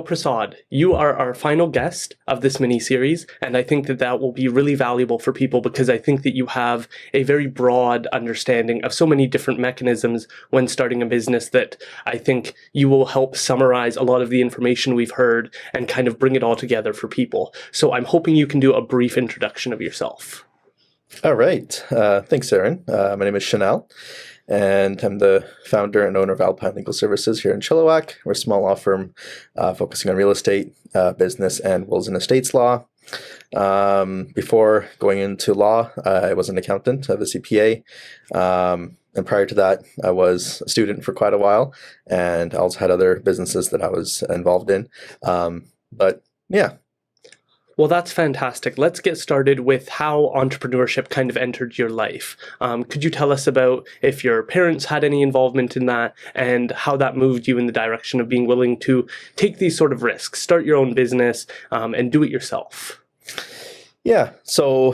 Prasad, you are our final guest of this mini-series, and I think that that will be really valuable for people because I think that you have a very broad understanding of so many different mechanisms when starting a business that I think you will help summarize a lot of the information we've heard and kind of bring it all together for people. So I'm hoping you can do a brief introduction of yourself. All right. Thanks, Aaron. My name is Shanal, and I'm the founder and owner of Alpine Legal Services here in Chilliwack. We're a small law firm focusing on real estate, business, and wills and estates law. Before going into law, I was an accountant. I have a CPA. And prior to that, I was a student for quite a while, and I also had other businesses that I was involved in. But yeah. Well, that's fantastic. Let's get started with how entrepreneurship kind of entered your life. Could you tell us about if your parents had any involvement in that and how that moved you in the direction of being willing to take these sort of risks, start your own business, and do it yourself? Yeah, so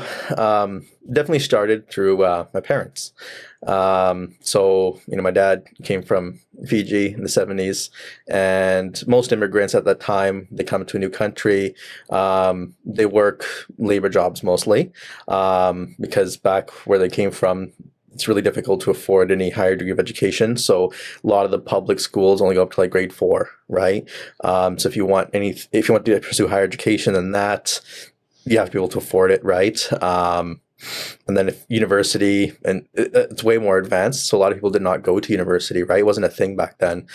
definitely started through my parents. My dad came from Fiji in the 70s, and most immigrants at that time, they come to a new country, they work labor jobs mostly, because back where they came from, it's really difficult to afford any higher degree of education. So a lot of the public schools only go up to like grade 4, right? So if you want to pursue higher education than that, you have to be able to afford it, right? And then if university, and it's way more advanced. So a lot of people did not go to university, right? It wasn't a thing back then.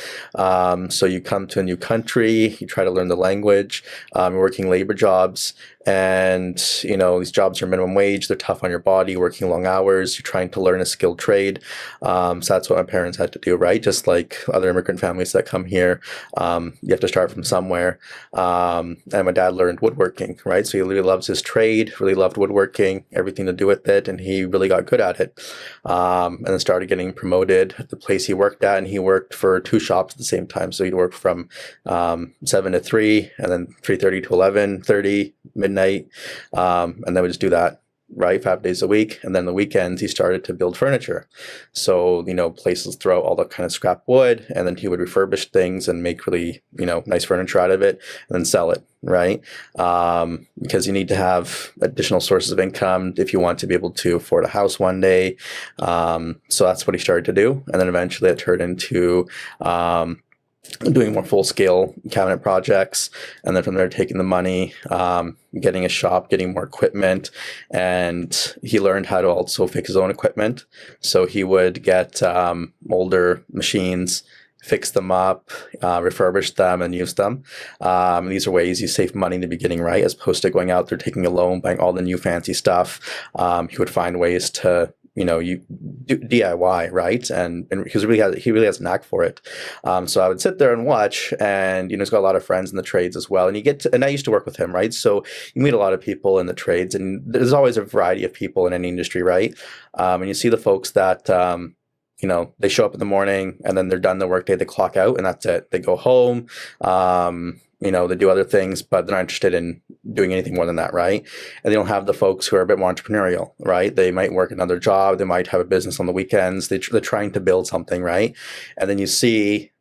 So you come to a new country, you try to learn the language, you're working labor jobs, and these jobs are minimum wage. They're tough on your body, working long hours. You're trying to learn a skilled trade. So that's what my parents had to do, right? Just like other immigrant families that come here, you have to start from somewhere. And my dad learned woodworking, right? So he really loves his trade, really loved woodworking, everything to do with it, and he really got good at it. And then started getting promoted at the place he worked at, and he worked for 2 shops at the same time. So he'd work from 7 to 3, and then 3:30 to 11:30, midnight, and then we just do that, right, 5 days a week. And then the weekends he started to build furniture. So places throw all the kind of scrap wood, and then he would refurbish things and make really nice furniture out of it, and then sell it, right? Because you need to have additional sources of income if you want to be able to afford a house one day. So that's what he started to do, and then eventually it turned into doing more full-scale cabinet projects, and then from there taking the money, getting a shop, getting more equipment, and he learned how to also fix his own equipment. So he would get older machines, fix them up, refurbish them, and use them. These are ways you save money in the beginning, right? As opposed to going out there, taking a loan, buying all the new fancy stuff. He would find ways to you do DIY, right? And he really has a knack for it. So I would sit there and watch, and he's got a lot of friends in the trades as well. And I used to work with him, right? So you meet a lot of people in the trades, and there's always a variety of people in any industry, right? And you see the folks that they show up in the morning and then they're done the workday, they clock out, and that's it. They go home. They do other things, but they're not interested in doing anything more than that, right? And they don't have the folks who are a bit more entrepreneurial, right? They might work another job. They might have a business on the weekends. They're trying to build something, right? And then you see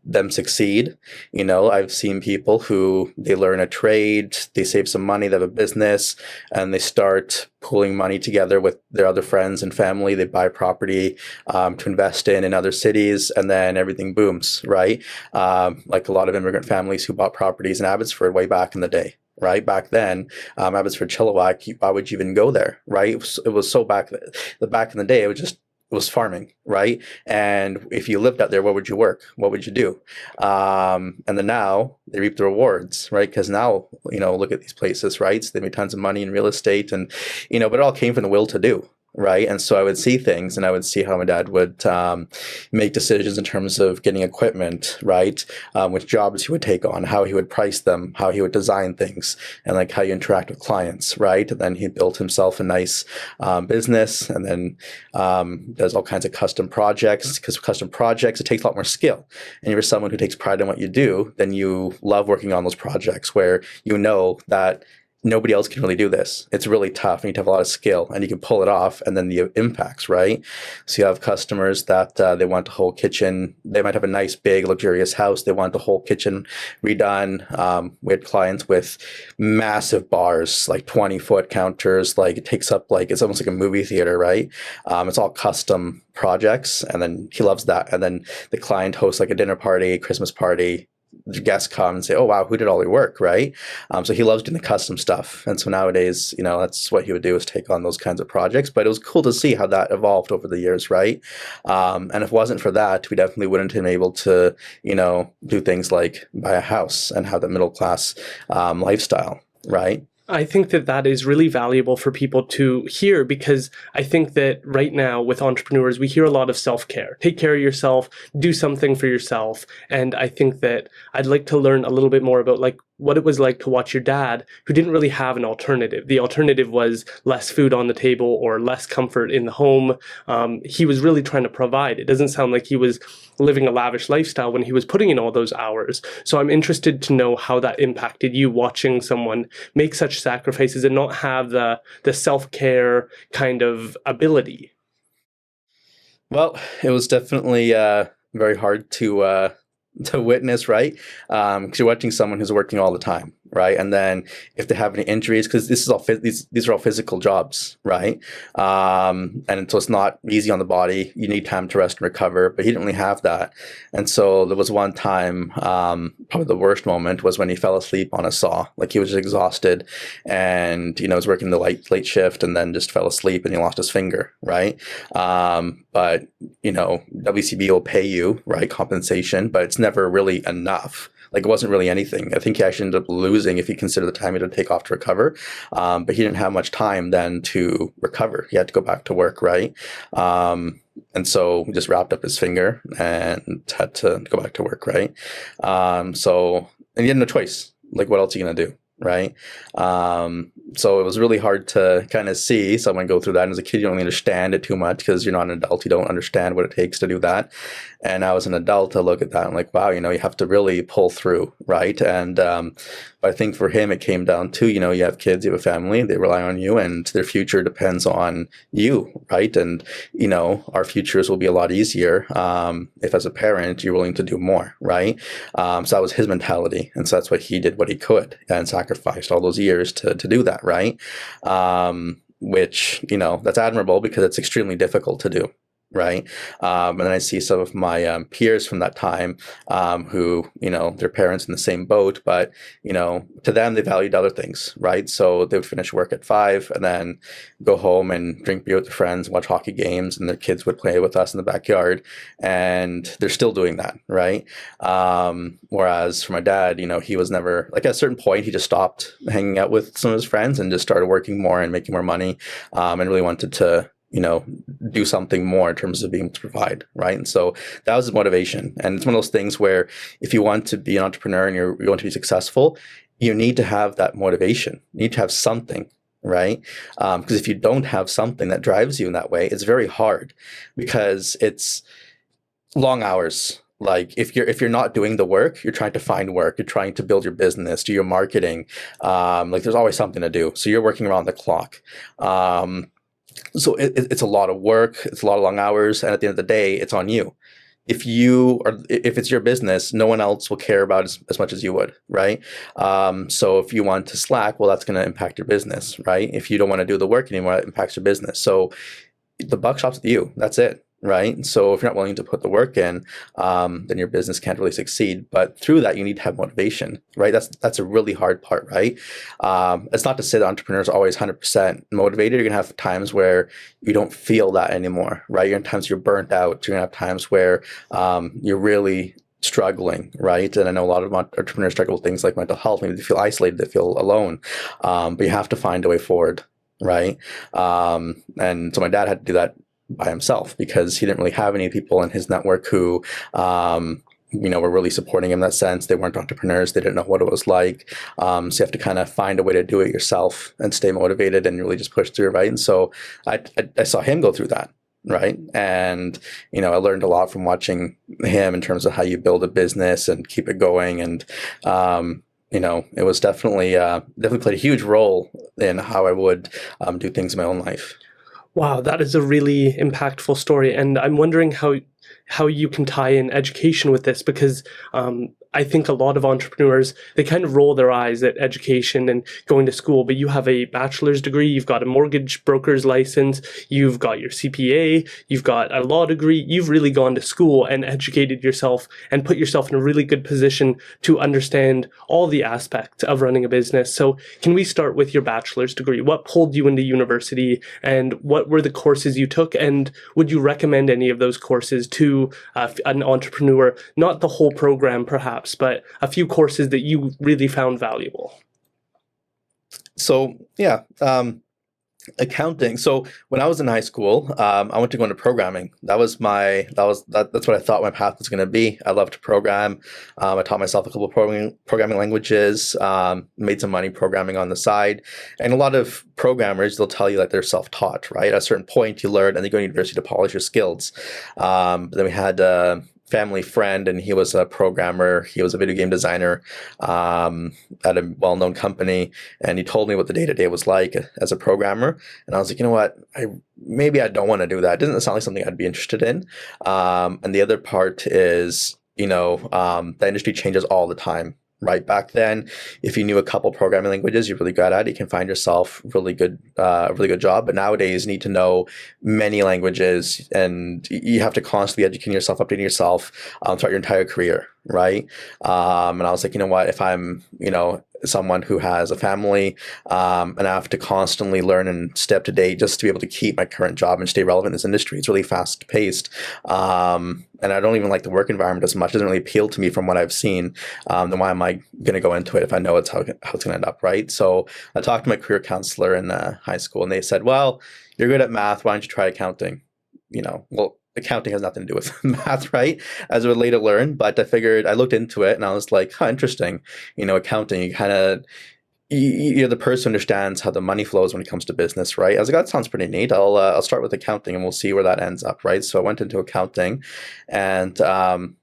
them succeed. I've seen people who they learn a trade, they save some money, they have a business, and they start pooling money together with their other friends and family. They buy property to invest in other cities, and then everything booms, right? Like a lot of immigrant families who bought properties in Abbotsford way back in the day. Right back then, Abbotsford, Chilliwack, why would you even go there, right? It was so back in the day, it was farming, right? And if you lived out there, where would you work? What would you do? And then now they reap the rewards, right? Because now, look at these places, right? So they made tons of money in real estate, and, but it all came from the will to do, right? And so I would see things, and I would see how my dad would make decisions in terms of getting equipment, right? Which jobs he would take on, how he would price them, how he would design things, and like how you interact with clients, right? And then he built himself a nice business, and then does all kinds of custom projects, because custom projects, it takes a lot more skill. And if you're someone who takes pride in what you do, then you love working on those projects where that nobody else can really do this. It's really tough. You need to have a lot of skill, and you can pull it off. And then the impacts, right? So you have customers that they want the whole kitchen. They might have a nice, big, luxurious house. They want the whole kitchen redone. We had clients with massive bars, like 20-foot counters. Like it takes up it's almost like a movie theater, right? It's all custom projects, and then he loves that. And then the client hosts like a dinner party, Christmas party. The guests come and say, "Oh wow, who did all your work?" Right? So he loves doing the custom stuff, and so nowadays, that's what he would do, is take on those kinds of projects. But it was cool to see how that evolved over the years, right? And if it wasn't for that, we definitely wouldn't have been able to, do things like buy a house and have the middle class lifestyle, right? I think that is really valuable for people to hear, because I think that right now with entrepreneurs, we hear a lot of self-care. Take care of yourself, do something for yourself. And I think that I'd like to learn a little bit more about what it was like to watch your dad, who didn't really have an alternative. The alternative was less food on the table or less comfort in the home. He was really trying to provide. It doesn't sound like he was living a lavish lifestyle when he was putting in all those hours. So I'm interested to know how that impacted you, watching someone make such sacrifices and not have the self-care kind of ability. Well, it was definitely very hard to witness, right? Because you're watching someone who's working all the time, right? And then if they have any injuries, because these are all physical jobs, right? And so it's not easy on the body. You need time to rest and recover, but he didn't really have that. And so there was one time, probably the worst moment was when he fell asleep on a saw. Like he was just exhausted, and was working the late shift, and then just fell asleep, and he lost his finger, right? But WCB will pay you, right, compensation, but it's never really enough. Like it wasn't really anything. I think he actually ended up losing if you consider the time he had to take off to recover. But he didn't have much time then to recover. He had to go back to work, right? And so we just wrapped up his finger and had to go back to work, right? And he had no choice. Like, what else are you going to do? Right. So it was really hard to kind of see someone go through that. And as a kid, you don't really understand it too much because you're not an adult. You don't understand what it takes to do that. And I was an adult to look at that and like, wow, you have to really pull through. Right. And but I think for him, it came down to, you have kids, you have a family, they rely on you, and their future depends on you. Right. And, our futures will be a lot easier if as a parent, you're willing to do more. Right. So that was his mentality. And so that's why he did what he could and sacrificed all those years to do that. Right. Which, that's admirable because it's extremely difficult to do. Right. And then I see some of my peers from that time who, their parents in the same boat, but, to them, they valued other things. Right. So they would finish work at 5 and then go home and drink beer with their friends, watch hockey games, and their kids would play with us in the backyard. And they're still doing that. Right. Whereas for my dad, he was never, like, at a certain point, he just stopped hanging out with some of his friends and just started working more and making more money and really wanted to do something more in terms of being able to provide, right? And so that was his motivation. And it's one of those things where if you want to be an entrepreneur and you want to be successful, you need to have that motivation. You need to have something, right? Because if you don't have something that drives you in that way, it's very hard because it's long hours. Like if you're not doing the work, you're trying to find work, you're trying to build your business, do your marketing. Like there's always something to do. So you're working around the clock. So it's a lot of work, it's a lot of long hours, and at the end of the day, it's on you. If it's your business, no one else will care about as much as you would, right? So if you want to slack, well, that's going to impact your business, right? If you don't want to do the work anymore, it impacts your business. So the buck stops with you. That's it. Right. So if you're not willing to put the work in, then your business can't really succeed. But through that, you need to have motivation. Right. That's a really hard part. Right. It's not to say that entrepreneurs are always 100% motivated. You're going to have times where you don't feel that anymore. Right. You're in times you're burnt out. You're going to have times where you're really struggling, right? And I know a lot of entrepreneurs struggle with things like mental health. Maybe they feel isolated, they feel alone. But you have to find a way forward. Right. And so my dad had to do that by himself because he didn't really have any people in his network who, were really supporting him in that sense. They weren't entrepreneurs. They didn't know what it was like. So you have to kind of find a way to do it yourself and stay motivated and really just push through, right? And so I saw him go through that. Right. And, I learned a lot from watching him in terms of how you build a business and keep it going. And, it was definitely played a huge role in how I would do things in my own life. Wow, that is a really impactful story, and I'm wondering how you can tie in education with this, because I think a lot of entrepreneurs, they kind of roll their eyes at education and going to school, but you have a bachelor's degree, you've got a mortgage broker's license, you've got your CPA, you've got a law degree, you've really gone to school and educated yourself and put yourself in a really good position to understand all the aspects of running a business. So can we start with your bachelor's degree? What pulled you into university, and what were the courses you took, and would you recommend any of those courses to an entrepreneur? Not the whole program perhaps, but a few courses that you really found valuable. So yeah, accounting. So when I was in high school, I went to go into programming. That's what I thought my path was going to be. I loved to program. I taught myself a couple of programming languages, made some money programming on the side. And a lot of programmers, they'll tell you that they're self-taught, right? At a certain point you learn and you go to university to polish your skills. But then we had family friend, and he was a programmer. He was a video game designer at a well-known company, and he told me what the day-to-day was like as a programmer. And I was like, you know what, maybe I don't want to do that. It doesn't sound like something I'd be interested in. And the other part is, the industry changes all the time. Right back then, if you knew a couple programming languages you're really good at, you can find yourself a really good job. But nowadays, you need to know many languages, and you have to constantly educate yourself, updating yourself throughout your entire career, right? And I was like, you know what? If I'm, someone who has a family, and I have to constantly learn and stay up to date just to be able to keep my current job and stay relevant in this industry. It's really fast paced. And I don't even like the work environment as much. It doesn't really appeal to me from what I've seen. Then why am I going to go into it if I know it's how it's going to end up, right? So I talked to my career counselor in high school, and they said, well, you're good at math. Why don't you try accounting? Well, accounting has nothing to do with math, right? As I would later learn, but I looked into it and I was like, interesting. Accounting, you're the person who understands how the money flows when it comes to business, right? I was like, that sounds pretty neat. I'll start with accounting and we'll see where that ends up, right? So I went into accounting, and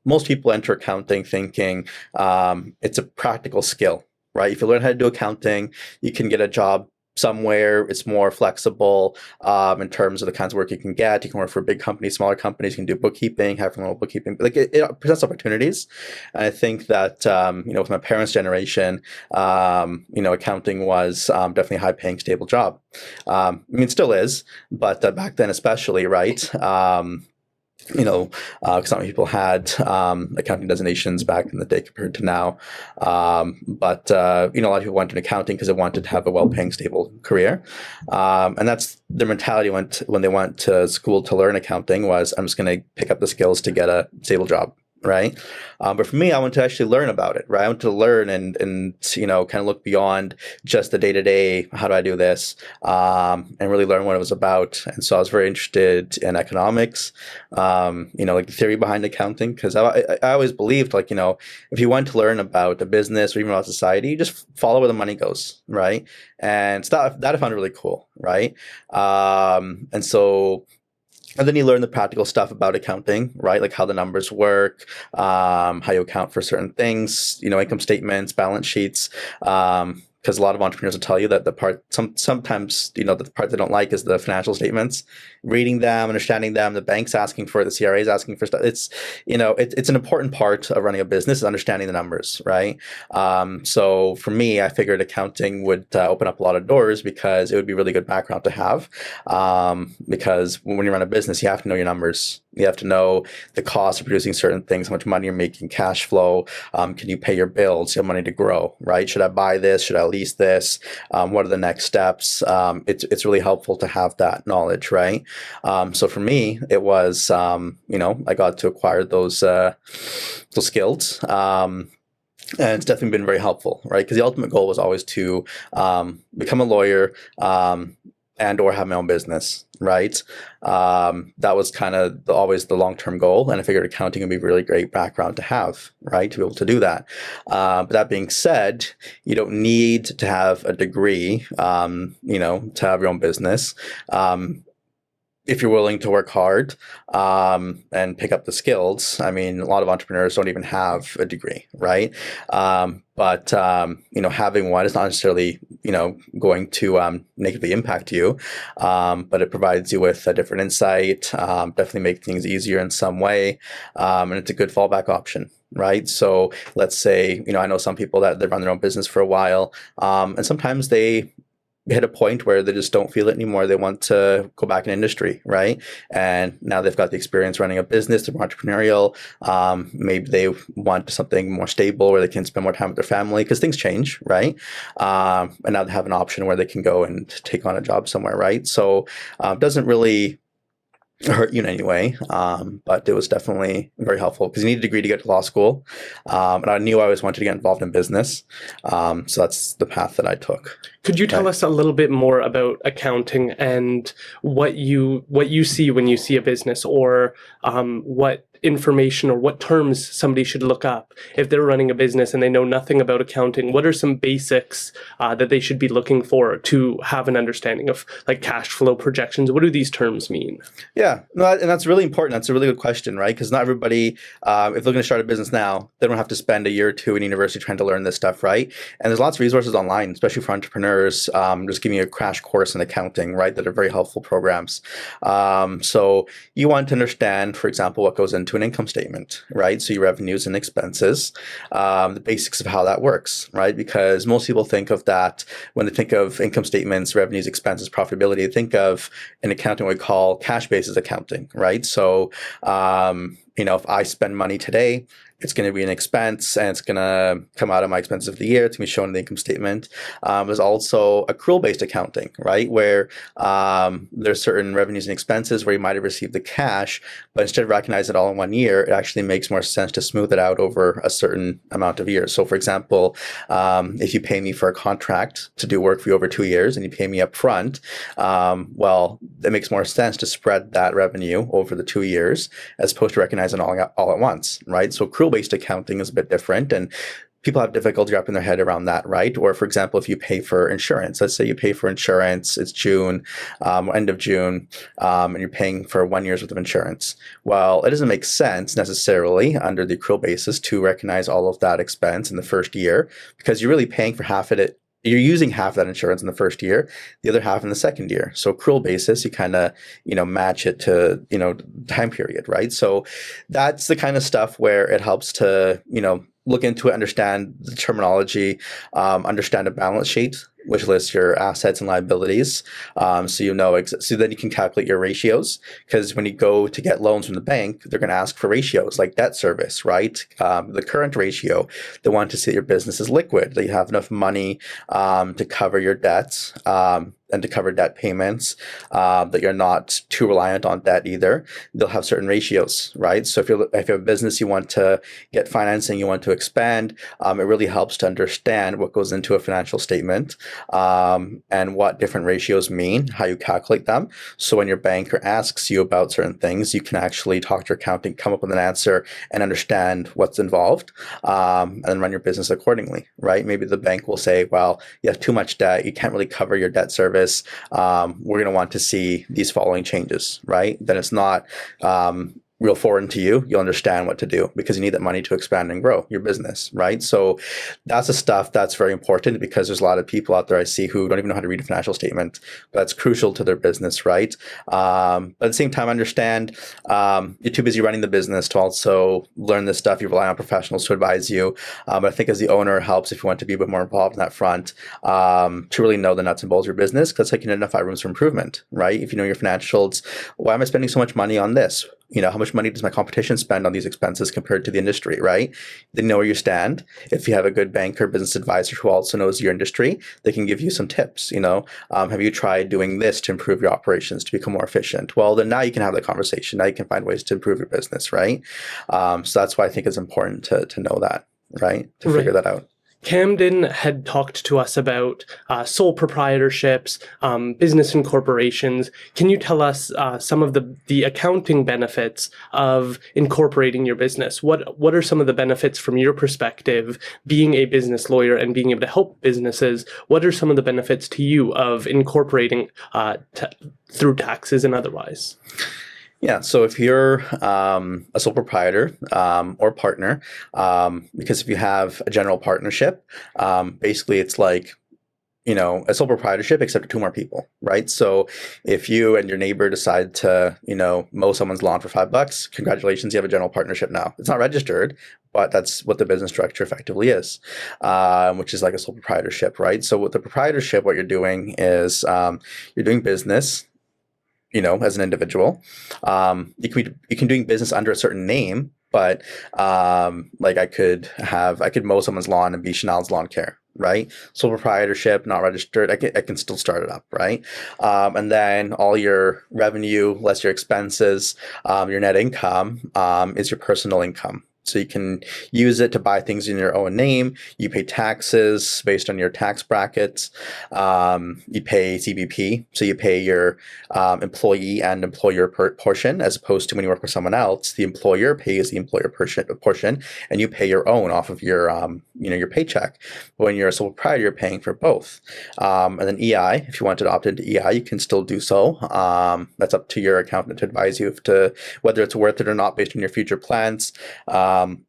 most people enter accounting thinking it's a practical skill, right? If you learn how to do accounting, you can get a job somewhere. It's more flexible in terms of the kinds of work you can get. You can work for big companies, smaller companies. You can do bookkeeping, have remote bookkeeping. Like it presents opportunities. And I think that with my parents' generation, accounting was definitely a high-paying, stable job. It still is, but back then especially, right? Because not many people had accounting designations back in the day compared to now. But a lot of people went into accounting because they wanted to have a well-paying, stable career. And that's their mentality when they went to school to learn accounting was, I'm just going to pick up the skills to get a stable job. Right. But for me, I want to actually learn about it. Right. I want to learn and kind of look beyond just the day to day. How do I do this? And really learn what it was about. And so I was very interested in economics, like the theory behind accounting, because I always believed if you want to learn about a business or even about society, you just follow where the money goes. Right. And that I found really cool. Right. And then you learn the practical stuff about accounting, right? Like how the numbers work, how you account for certain things, income statements, balance sheets. Because a lot of entrepreneurs will tell you that sometimes the part they don't like is the financial statements, reading them, understanding them. The bank's asking for it, the CRA is asking for stuff. It's it's an important part of running a business is understanding the numbers, right? So for me, I figured accounting would open up a lot of doors because it would be a really good background to have. Because when you run a business, you have to know your numbers. You have to know the cost of producing certain things, how much money you're making, cash flow. Can you pay your bills? You have money to grow, right? Should I buy this? Should I lease this? What are the next steps? It's really helpful to have that knowledge, right? So for me, it was, I got to acquire those skills. And it's definitely been very helpful, right? Because the ultimate goal was always to become a lawyer and or have my own business, right? That was kind of always the long-term goal. And I figured accounting would be a really great background to have, right? To be able to do that. But that being said, you don't need to have a degree, to have your own business. if you're willing to work hard and pick up the skills. I mean, a lot of entrepreneurs don't even have a degree, right? But having one is not necessarily, going to negatively impact you, but it provides you with a different insight, definitely make things easier in some way, and it's a good fallback option. Right. So let's say, I know some people that they run their own business for a while, and sometimes they hit a point where they just don't feel it anymore. They want to go back in industry, right? And now they've got the experience running a business, they're more entrepreneurial. Maybe they want something more stable where they can spend more time with their family because things change, right? And now they have an option where they can go and take on a job somewhere, right? So it doesn't really hurt you in any way, but it was definitely very helpful because you need a degree to get to law school, and I knew I always wanted to get involved in business, so that's the path that I took. Could you tell us a little bit more about accounting and what you see when you see a business, or what information or what terms somebody should look up if they're running a business and they know nothing about accounting? What are some basics that they should be looking for to have an understanding of, like, cash flow projections? What do these terms mean? Yeah, no, and that's really important. That's a really good question, right? Because not everybody, if they're going to start a business now, they don't have to spend a year or two in university trying to learn this stuff, right? And there's lots of resources online, especially for entrepreneurs, just giving you a crash course in accounting, right? That are very helpful programs. So you want to understand, for example, what goes into an income statement, right? So your revenues and expenses, the basics of how that works, right? Because most people think of that when they think of income statements, revenues, expenses, profitability, they think of in accounting what we call cash basis accounting, right? So, if I spend money today, it's going to be an expense and it's going to come out of my expenses of the year. It's going to be shown in the income statement. There's also accrual-based accounting, right? Where there's certain revenues and expenses where you might have received the cash, but instead of recognizing it all in 1 year, it actually makes more sense to smooth it out over a certain amount of years. So for example, if you pay me for a contract to do work for you over 2 years and you pay me up front, well, it makes more sense to spread that revenue over the 2 years as opposed to recognizing it all at once, right? So accrual-based accounting is a bit different, and people have difficulty wrapping their head around that, right? Or for example, if you pay for insurance, let's say you pay for insurance, it's June, end of June, and you're paying for 1 year's worth of insurance. Well, it doesn't make sense necessarily under the accrual basis to recognize all of that expense in the first year because you're really paying for half of it. You're using half that insurance in the first year, the other half in the second year. So accrual basis, you kind of, match it to, time period, right? So that's the kind of stuff where it helps to, look into it, understand the terminology, understand a balance sheet, which lists your assets and liabilities. So then you can calculate your ratios, because when you go to get loans from the bank, they're going to ask for ratios like debt service, right? The current ratio, they want to see that your business is liquid, that you have enough money to cover your debts, and to cover debt payments, that you're not too reliant on debt either. They'll have certain ratios, right? So if you have a business, you want to get financing, you want to expand, it really helps to understand what goes into a financial statement, and what different ratios mean, how you calculate them. So when your banker asks you about certain things, you can actually talk to your accountant, come up with an answer, and understand what's involved, and then run your business accordingly, right? Maybe the bank will say, well, you have too much debt, you can't really cover your debt service. We're going to want to see these following changes, right? Then it's not real foreign to you. You'll understand what to do because you need that money to expand and grow your business, right? So that's the stuff that's very important, because there's a lot of people out there I see who don't even know how to read a financial statement. But that's crucial to their business, right? But at the same time, understand you're too busy running the business to also learn this stuff. You rely on professionals to advise you. But I think as the owner, it helps if you want to be a bit more involved in that front, to really know the nuts and bolts of your business, because that's how you can identify rooms for improvement, right? If you know your financials, why am I spending so much money on this? How much money does my competition spend on these expenses compared to the industry, right? They know where you stand. If you have a good banker, business advisor who also knows your industry, they can give you some tips. Have you tried doing this to improve your operations, to become more efficient? Well, then now you can have that conversation. Now you can find ways to improve your business, right? So that's why I think it's important to know that, right? To figure that out. Camden had talked to us about sole proprietorships, business incorporations. Can you tell us some of the accounting benefits of incorporating your business? What are some of the benefits from your perspective, being a business lawyer and being able to help businesses? What are some of the benefits to you of incorporating through taxes and otherwise? Yeah, so if you're a sole proprietor or partner, because if you have a general partnership, basically it's like, a sole proprietorship except for two more people, right? So if you and your neighbor decide to, mow someone's lawn for $5, congratulations, you have a general partnership now. It's not registered, but that's what the business structure effectively is, which is like a sole proprietorship, right? So with the proprietorship, what you're doing is you're doing business, as an individual. You can doing business under a certain name, but like I could mow someone's lawn and be Shanal's Lawn Care, right? Sole proprietorship, not registered. I can still start it up, right? And then all your revenue less your expenses, your net income is your personal income. So you can use it to buy things in your own name. You pay taxes based on your tax brackets. You pay CBP, so you pay your employee and employer portion, as opposed to when you work for someone else, the employer pays the employer portion, and you pay your own off of your your paycheck. When you're a sole proprietor, you're paying for both. And then EI, if you want to opt into EI, you can still do so. That's up to your accountant to advise you whether it's worth it or not based on your future plans. And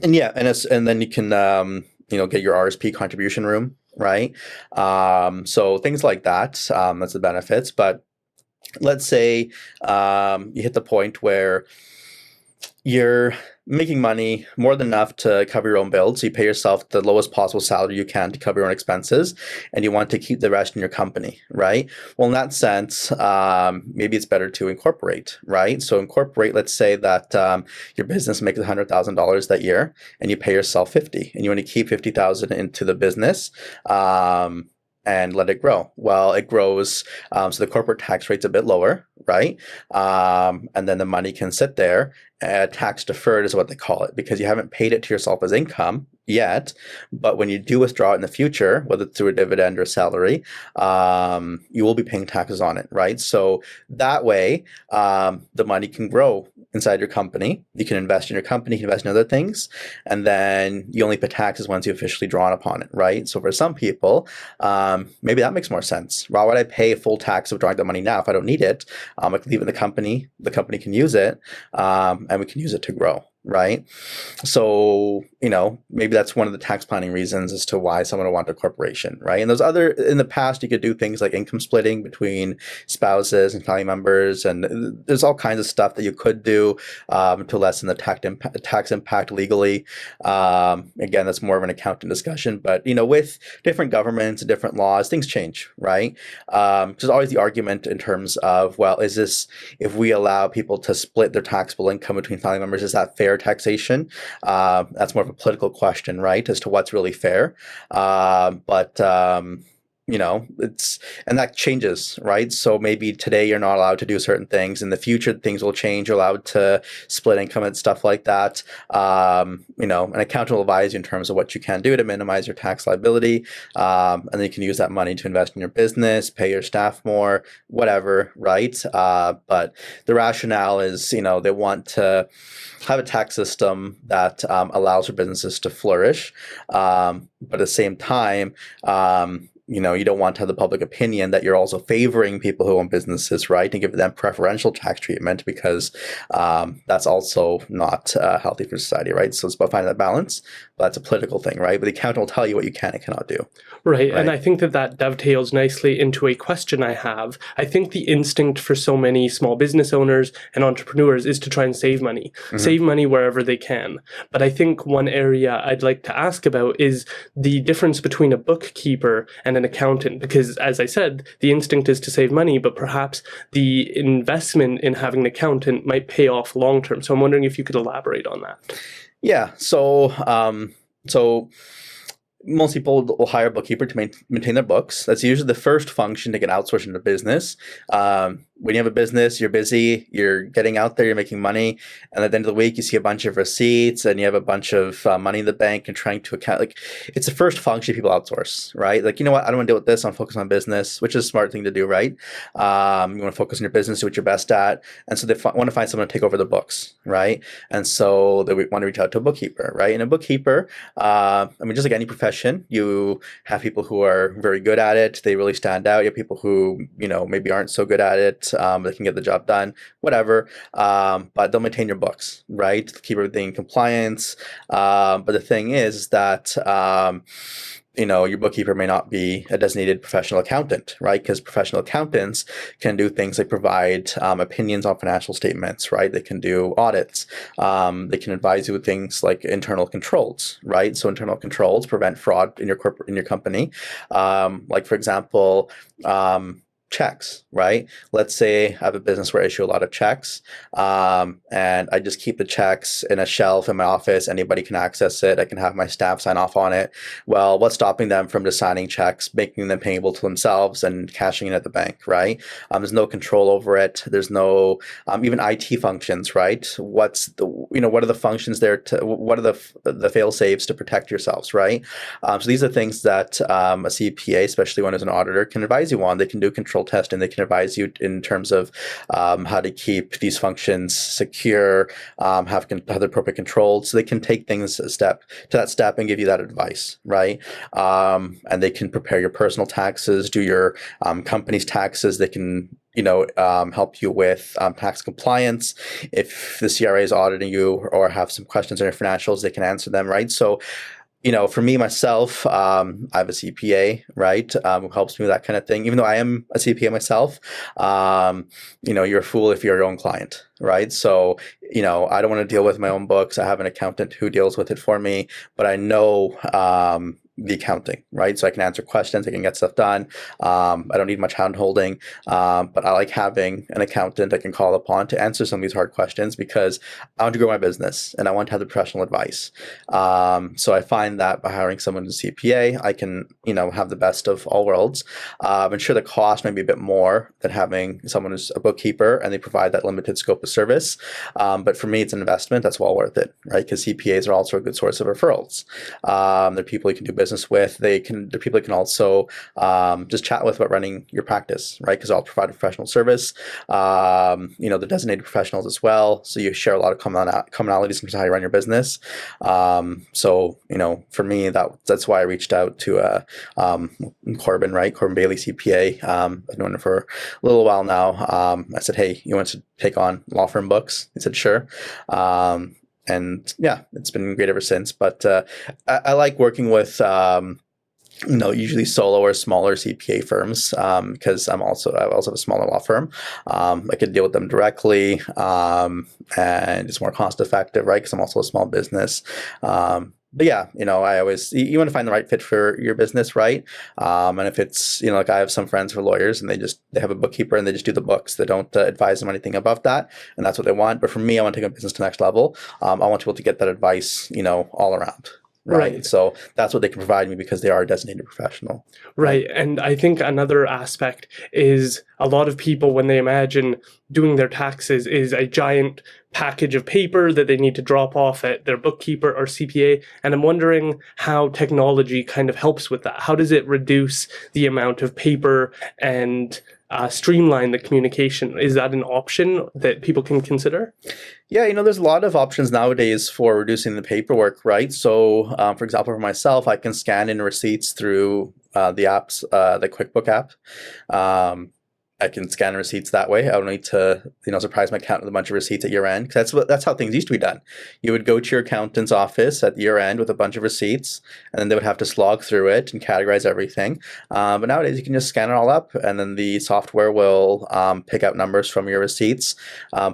then you can get your RSP contribution room, right? So things like that. That's the benefits. But let's say you hit the point where you're making money more than enough to cover your own bills. So you pay yourself the lowest possible salary you can to cover your own expenses, and you want to keep the rest in your company, right? Well, in that sense, maybe it's better to incorporate, right? So incorporate, let's say that your business makes $100,000 that year, and you pay yourself $50,000, and you want to keep $50,000 into the business. And let it grow. Well, it grows, so the corporate tax rate's a bit lower, right? And then the money can sit there. Tax deferred is what they call it, because you haven't paid it to yourself as income yet, but when you do withdraw it in the future, whether it's through a dividend or salary, you will be paying taxes on it, right? So that way, the money can grow inside your company. You can invest in your company, you can invest in other things, and then you only pay taxes once you officially drawn upon it, right? So for some people, maybe that makes more sense. Why would I pay a full tax of drawing the money now if I don't need it? I can leave it in the company can use it, and we can use it to grow, right? So, maybe that's one of the tax planning reasons as to why someone would want a corporation, right? And in the past, you could do things like income splitting between spouses and family members, and there's all kinds of stuff that you could do to lessen the tax impact legally. Again, that's more of an accounting discussion, but, with different governments and different laws, things change, right? There's always the argument in terms of, well, if we allow people to split their taxable income between family members, is that fair taxation? That's more of a political question, right, as to what's really fair. And that changes, right? So maybe today you're not allowed to do certain things. In the future, things will change. You're allowed to split income and stuff like that. An accountant will advise you in terms of what you can do to minimize your tax liability. And then you can use that money to invest in your business, pay your staff more, whatever, right? But the rationale is, they want to have a tax system that allows for businesses to flourish. But at the same time, you don't want to have the public opinion that you're also favoring people who own businesses, right? And give them preferential tax treatment, because that's also not healthy for society, right? So it's about finding that balance. But that's a political thing, right? But the accountant will tell you what you can and cannot do. Right. And I think that dovetails nicely into a question I have. I think the instinct for so many small business owners and entrepreneurs is to try and save money, save money wherever they can. But I think one area I'd like to ask about is the difference between a bookkeeper and an accountant, because as I said, the instinct is to save money, but perhaps the investment in having an accountant might pay off long term. So I'm wondering if you could elaborate on that. Yeah. So most people will hire a bookkeeper to maintain their books. That's usually the first function to get outsourced into business. when you have a business, you're busy, you're getting out there, you're making money, and at the end of the week, you see a bunch of receipts and you have a bunch of money in the bank and trying to account. Like, it's the first function people outsource, right? Like, you know what? I don't want to deal with this. I'm focused on business, which is a smart thing to do, right? You want to focus on your business, do what you're best at, and so they want to find someone to take over the books, right? And so they want to reach out to a bookkeeper, right? And a bookkeeper, just like any profession, you have people who are very good at it. They really stand out. You have people who, maybe aren't so good at it. They can get the job done, whatever. But they'll maintain your books, right? Keep everything in compliance. But the thing is that, your bookkeeper may not be a designated professional accountant, right? Because professional accountants can do things like provide opinions on financial statements, right? They can do audits. They can advise you with things like internal controls, right? So internal controls prevent fraud in your company. Like, for example, checks, right? Let's say I have a business where I issue a lot of checks, and I just keep the checks in a shelf in my office. Anybody can access it. I can have my staff sign off on it. Well, what's stopping them from just signing checks, making them payable to themselves and cashing it at the bank, right? There's no control over it. There's no even IT functions, right? What are the functions there what are the fail safes to protect yourselves, right? So these are things that a CPA, especially one as an auditor, can advise you on. They can do control testing. They can advise you in terms of how to keep these functions secure, have the appropriate controls. So they can take things to that step and give you that advice, right? And they can prepare your personal taxes, do your company's taxes. They can help you with tax compliance. If the CRA is auditing you or have some questions on your financials, they can answer them, right? So, for me, myself, I have a CPA, right, who helps me with that kind of thing. Even though I am a CPA myself, you're a fool if you're your own client, right? So, I don't want to deal with my own books. I have an accountant who deals with it for me, but I know the accounting, right? So I can answer questions, I can get stuff done. I don't need much hand holding, but I like having an accountant I can call upon to answer some of these hard questions because I want to grow my business and I want to have the professional advice. So I find that by hiring someone who's a CPA, I can, have the best of all worlds. I'm sure the cost may be a bit more than having someone who's a bookkeeper and they provide that limited scope of service. But for me, it's an investment that's well worth it, right? Because CPAs are also a good source of referrals. They're people you can do business with. They're people you can also just chat with about running your practice, right? Because I'll provide a professional service. The designated professionals as well. So you share a lot of commonalities in terms of how you run your business. So for me, that's why I reached out to Corbin, right? Corbin Bailey CPA. I've known him for a little while now. I said, hey, you want to take on law firm books? He said, sure. And yeah, it's been great ever since. But I like working with usually solo or smaller CPA firms because I also have a smaller law firm. I can deal with them directly, and it's more cost effective, right? Because I'm also a small business. But yeah, I always, you want to find the right fit for your business, right? And if it's, like I have some friends who are lawyers and they have a bookkeeper and they just do the books. They don't advise them anything above that. And that's what they want. But for me, I want to take my business to the next level. I want to be able to get that advice, all around. Right. So that's what they can provide me because they are a designated professional. Right. And I think another aspect is a lot of people, when they imagine doing their taxes, is a giant package of paper that they need to drop off at their bookkeeper or CPA. And I'm wondering how technology kind of helps with that. How does it reduce the amount of paper and streamline the communication? Is that an option that people can consider? Yeah, there's a lot of options nowadays for reducing the paperwork, right? So, for example, for myself, I can scan in receipts through the apps, the QuickBook app. I can scan receipts that way. I don't need to, surprise my accountant with a bunch of receipts at year end. That's how things used to be done. You would go to your accountant's office at year end with a bunch of receipts, and then they would have to slog through it and categorize everything. But nowadays you can just scan it all up, and then the software will pick out numbers from your receipts,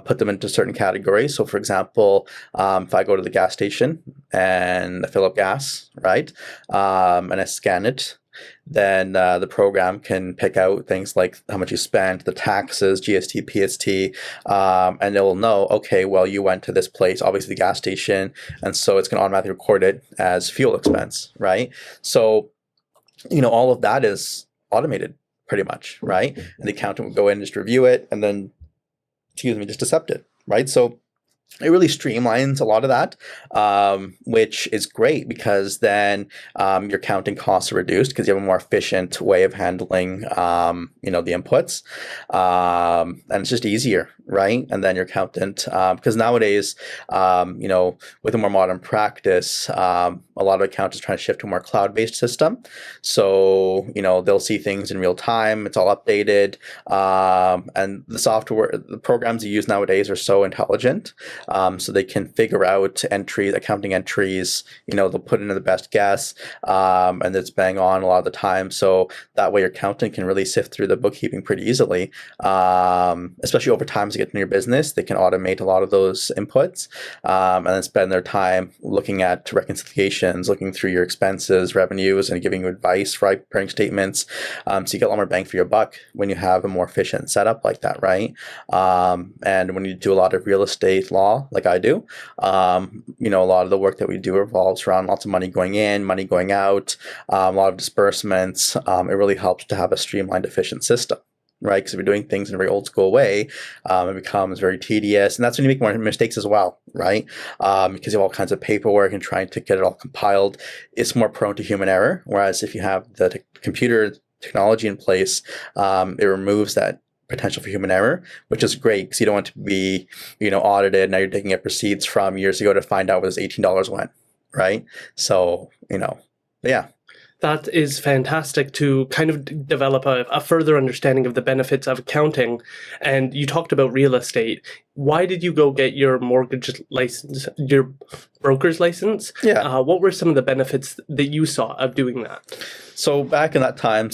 put them into certain categories. So, for example, if I go to the gas station and I fill up gas, right, and I scan it, then the program can pick out things like how much you spent, the taxes, GST, PST, and it will know, okay, well, you went to this place, obviously the gas station, and so it's going to automatically record it as fuel expense, right? So, all of that is automated pretty much, right? And the accountant would go in, just review it, and then, just accept it, right? So it really streamlines a lot of that, which is great because then your accounting costs are reduced because you have a more efficient way of handling, the inputs, and it's just easier, right? And then your accountant, because nowadays, with a more modern practice, a lot of accountants are trying to shift to a more cloud-based system. So, they'll see things in real time. It's all updated, and the programs you use nowadays are so intelligent. So they can figure out accounting entries, they'll put in the best guess, and it's bang on a lot of the time. So that way your accountant can really sift through the bookkeeping pretty easily, especially over time as you get in your business. They can automate a lot of those inputs, and then spend their time looking at reconciliations, looking through your expenses, revenues, and giving you advice, right? Preparing statements. So you get a lot more bang for your buck when you have a more efficient setup like that, right? And when you do a lot of real estate law, like I do, a lot of the work that we do revolves around lots of money going in, money going out, a lot of disbursements. It really helps to have a streamlined, efficient system, right? Because if you're doing things in a very old school way, it becomes very tedious. And that's when you make more mistakes as well, right? Because you have all kinds of paperwork and trying to get it all compiled. It's more prone to human error. Whereas if you have the computer technology in place, it removes that potential for human error, which is great because you don't want to be, audited. Now you're digging up receipts from years ago to find out where this $18 went, right? So, yeah. That is fantastic to kind of develop a further understanding of the benefits of accounting. And you talked about real estate. Why did you go get your mortgage license, your broker's license? Yeah. What were some of the benefits that you saw of doing that? So back in that time,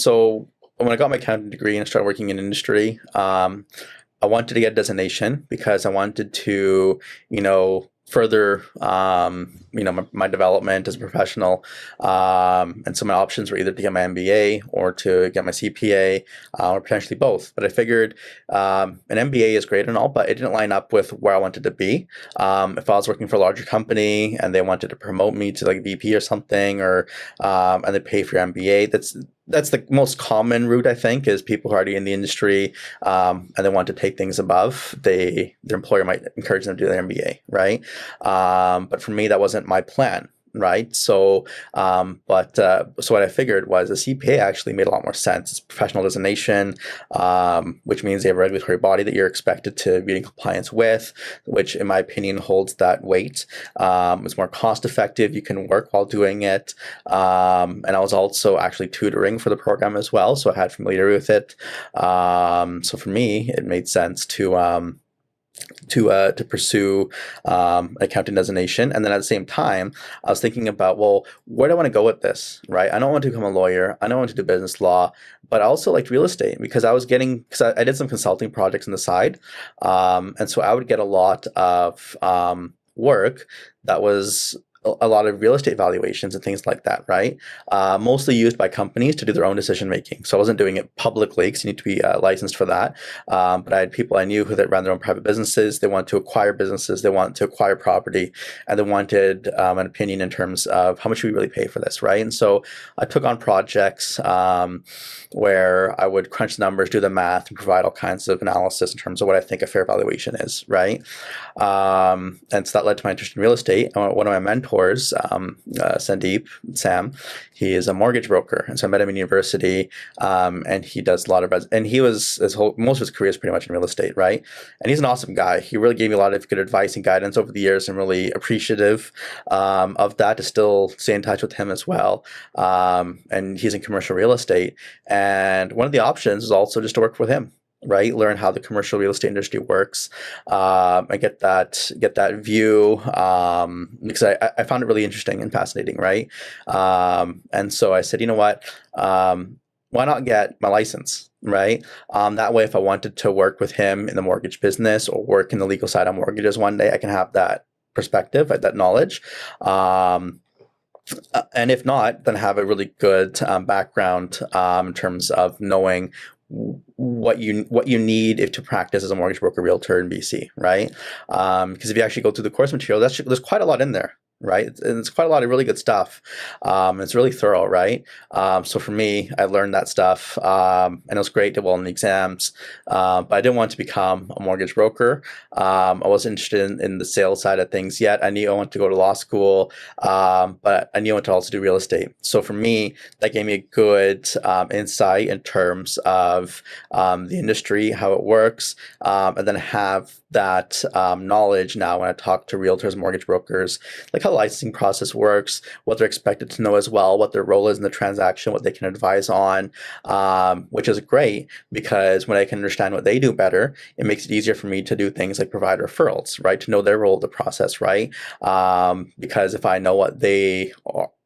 when I got my accounting degree and started working in industry, I wanted to get a designation because I wanted to, further, my development as a professional. And so my options were either to get my MBA or to get my CPA, or potentially both. But I figured an MBA is great and all, but it didn't line up with where I wanted to be. If I was working for a larger company and they wanted to promote me to like VP or something, or and they pay for your MBA, that's the most common route, I think, is people who are already in the industry, and they want to take things above. Their employer might encourage them to do their MBA, right? But for me, that wasn't my plan, right? So, so what I figured was a CPA actually made a lot more sense. It's professional designation, which means they have a regulatory body that you're expected to be in compliance with, which in my opinion holds that weight. It's more cost effective. You can work while doing it. And I was also actually tutoring for the program as well. So I had familiarity with it. So for me, it made sense to pursue accounting designation. And then at the same time, I was thinking about, well, where do I want to go with this, right? I don't want to become a lawyer. I don't want to do business law, but I also liked real estate because I did some consulting projects on the side. And so I would get a lot of work that was a lot of real estate valuations and things like that, right? Mostly used by companies to do their own decision making. So I wasn't doing it publicly because you need to be licensed for that. But I had people I knew who that ran their own private businesses. They wanted to acquire businesses. They wanted to acquire property, and they wanted an opinion in terms of how much we really pay for this, right? And so I took on projects where I would crunch numbers, do the math, and provide all kinds of analysis in terms of what I think a fair valuation is, right? And so that led to my interest in real estate. One of my mentors, Sam, he is a mortgage broker. And so I met him in university, and he does a lot of, and he was, most of his career is pretty much in real estate, right? And he's an awesome guy. He really gave me a lot of good advice and guidance over the years. I'm really appreciative of that, to still stay in touch with him as well. And he's in commercial real estate. And one of the options is also just to work with him, right? Learn how the commercial real estate industry works, and get that view, because I found it really interesting and fascinating, right? And so I said, you know what? Why not get my license, right? That way, if I wanted to work with him in the mortgage business or work in the legal side on mortgages one day, I can have that perspective, that knowledge. And if not, then have a really good background in terms of knowing what you need to practice as a mortgage broker realtor in BC, right? Because if you actually go through the course material, there's quite a lot in there, right? And it's quite a lot of really good stuff. It's really thorough, right? So for me, I learned that stuff, and it was great, did well in the exams, but I didn't want to become a mortgage broker. I wasn't interested in the sales side of things yet. I knew I wanted to go to law school, but I knew I wanted to also do real estate. So for me, that gave me a good insight in terms of the industry, how it works, and then have that knowledge now when I talk to realtors, mortgage brokers, like how the licensing process works, what they're expected to know as well, what their role is in the transaction, what they can advise on, which is great because when I can understand what they do better, it makes it easier for me to do things like provide referrals, right? To know their role in the process, right? Because if I know what they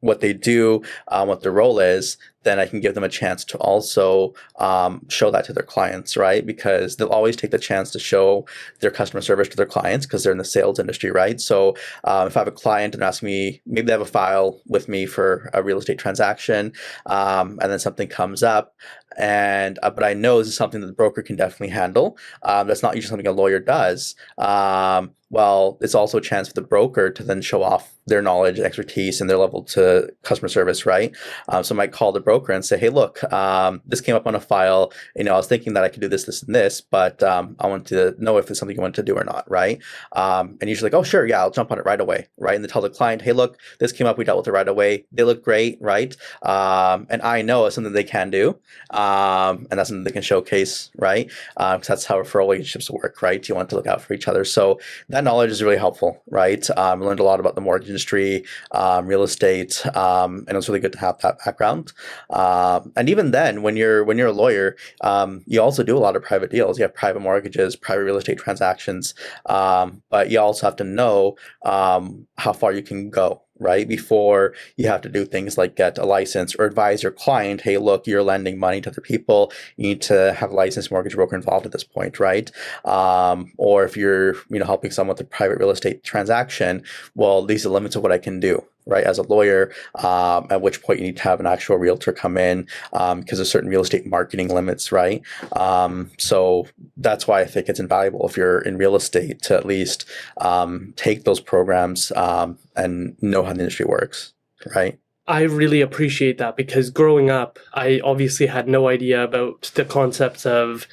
do, what their role is, then I can give them a chance to also show that to their clients, right? Because they'll always take the chance to show their customer service to their clients because they're in the sales industry, right? So if I have a client and ask me, maybe they have a file with me for a real estate transaction, and then something comes up, and but I know this is something that the broker can definitely handle. That's not usually something a lawyer does. Well, it's also a chance for the broker to then show off their knowledge, expertise, and their level to customer service, right? So I might call the broker and say, hey, look, this came up on a file. I was thinking that I could do this, this, and this, but I want to know if it's something you want to do or not, right? And usually like, oh, sure, yeah, I'll jump on it right away, right? And they tell the client, hey, look, this came up, we dealt with it right away. They look great, right? And I know it's something they can do, and that's something they can showcase, right? Because that's how referral relationships work, right? You want to look out for each other. So that knowledge is really helpful, right? I learned a lot about the mortgage industry, real estate, and it was really good to have that background. And even then, when you're a lawyer, you also do a lot of private deals. You have private mortgages, private real estate transactions, but you also have to know how far you can go, right? Before you have to do things like get a license or advise your client, hey, look, you're lending money to other people. You need to have a licensed mortgage broker involved at this point, right? Or if you're, helping someone with a private real estate transaction, well, these are the limits of what I can do, right? As a lawyer, at which point you need to have an actual realtor come in because there's certain real estate marketing limits, right? So that's why I think it's invaluable if you're in real estate to at least take those programs and know how the industry works, right? I really appreciate that because growing up, I obviously had no idea about the concepts of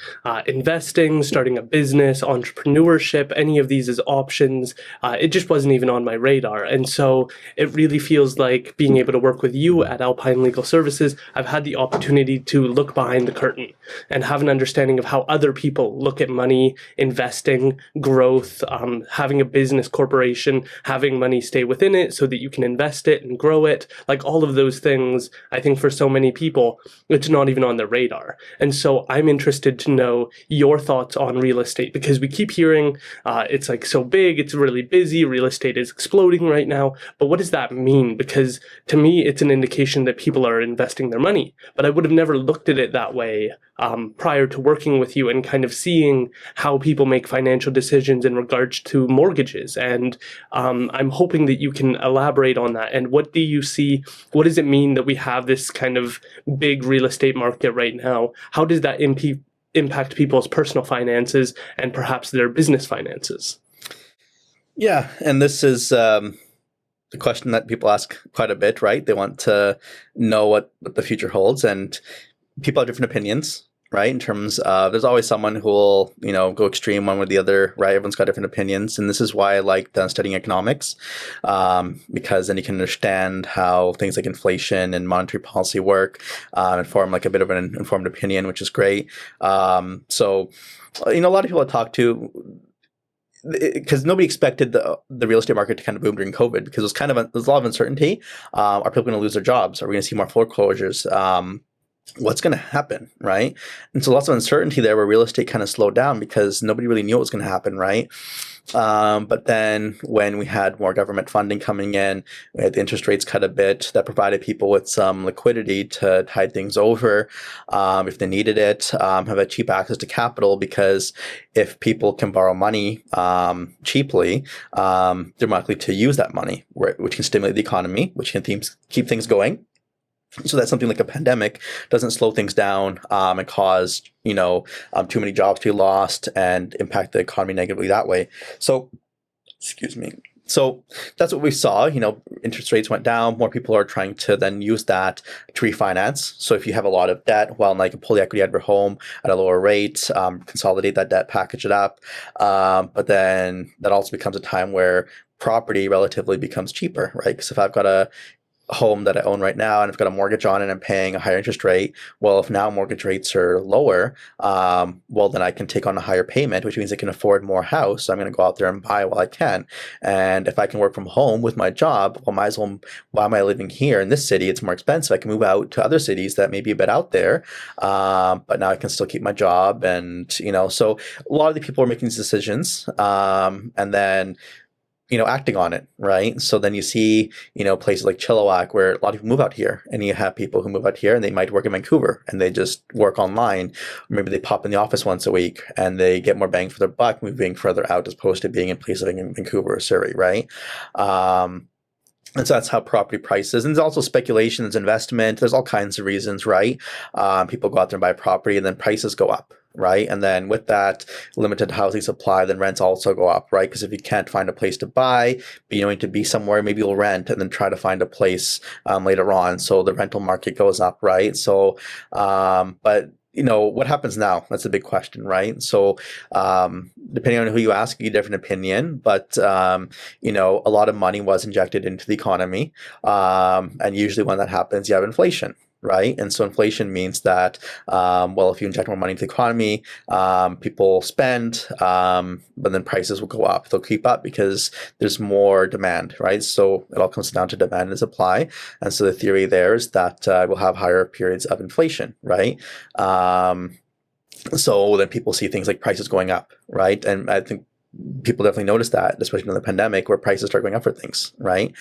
investing, starting a business, entrepreneurship, any of these as options. It just wasn't even on my radar. And so it really feels like being able to work with you at Alpine Legal Services, I've had the opportunity to look behind the curtain and have an understanding of how other people look at money, investing, growth, having a business corporation, having money stay within it so that you can invest it and grow it. Like all of those things, I think for so many people, it's not even on their radar. And so I'm interested to know your thoughts on real estate because we keep hearing it's like so big, it's really busy, real estate is exploding right now. But what does that mean? Because to me, it's an indication that people are investing their money. But I would have never looked at it that way prior to working with you and kind of seeing how people make financial decisions in regards to mortgages. And I'm hoping that you can elaborate on that. And what do you see? What does it mean that we have this kind of big real estate market right now? How does that impact people's personal finances and perhaps their business finances? Yeah, and this is the question that people ask quite a bit, right? They want to know what the future holds, and people have different opinions, right? In terms of, there's always someone who will, go extreme one way or the other, right? Everyone's got different opinions. And this is why I like studying economics, because then you can understand how things like inflation and monetary policy work, and form like a bit of an informed opinion, which is great. So, a lot of people I talk to, because nobody expected the real estate market to kind of boom during COVID because it was there's a lot of uncertainty. Are people going to lose their jobs? Are we going to see more foreclosures? What's going to happen, right? And so lots of uncertainty there where real estate kind of slowed down because nobody really knew what was going to happen, right? But then when we had more government funding coming in, we had the interest rates cut a bit, that provided people with some liquidity to tide things over if they needed it, have a cheap access to capital, because if people can borrow money cheaply, they're more likely to use that money, which can stimulate the economy, which can keep things going. So that something like a pandemic doesn't slow things down and cause, too many jobs to be lost and impact the economy negatively that way. So, excuse me. So that's what we saw. Interest rates went down. More people are trying to then use that to refinance. So if you have a lot of debt, well, now you can pull the equity out of your home at a lower rate, consolidate that debt, package it up. But then that also becomes a time where property relatively becomes cheaper, right? Because if I've got a home that I own right now and I've got a mortgage on it and I'm paying a higher interest rate, well, if now mortgage rates are lower, well, then I can take on a higher payment, which means I can afford more house. So I'm going to go out there and buy while I can. And if I can work from home with my job, well, might as well, why am I living here in this city? It's more expensive. I can move out to other cities that may be a bit out there, but now I can still keep my job. And, so a lot of the people are making these decisions. And then acting on it, right? So then you see, places like Chilliwack where a lot of people move out here, and you have people who move out here and they might work in Vancouver and they just work online. Or maybe they pop in the office once a week and they get more bang for their buck moving further out as opposed to being in places like in Vancouver or Surrey, right? And so that's how property prices, and there's also speculation, there's investment, there's all kinds of reasons, right? People go out there and buy property and then prices go up, right? And then with that limited housing supply, then rents also go up, right? Because if you can't find a place to buy, but you need to be somewhere, maybe you'll rent and then try to find a place later on. So the rental market goes up, right? So, but what happens now? That's a big question, right? So, depending on who you ask, you get a different opinion, but, a lot of money was injected into the economy. And usually when that happens, you have inflation. Right. And so inflation means that, if you inject more money into the economy, people spend, but then prices will go up. They'll keep up because there's more demand. Right. So it all comes down to demand and supply. And so the theory there is that we'll have higher periods of inflation. Right. So then people see things like prices going up. Right. And I think people definitely notice that, especially in the pandemic, where prices start going up for things, right?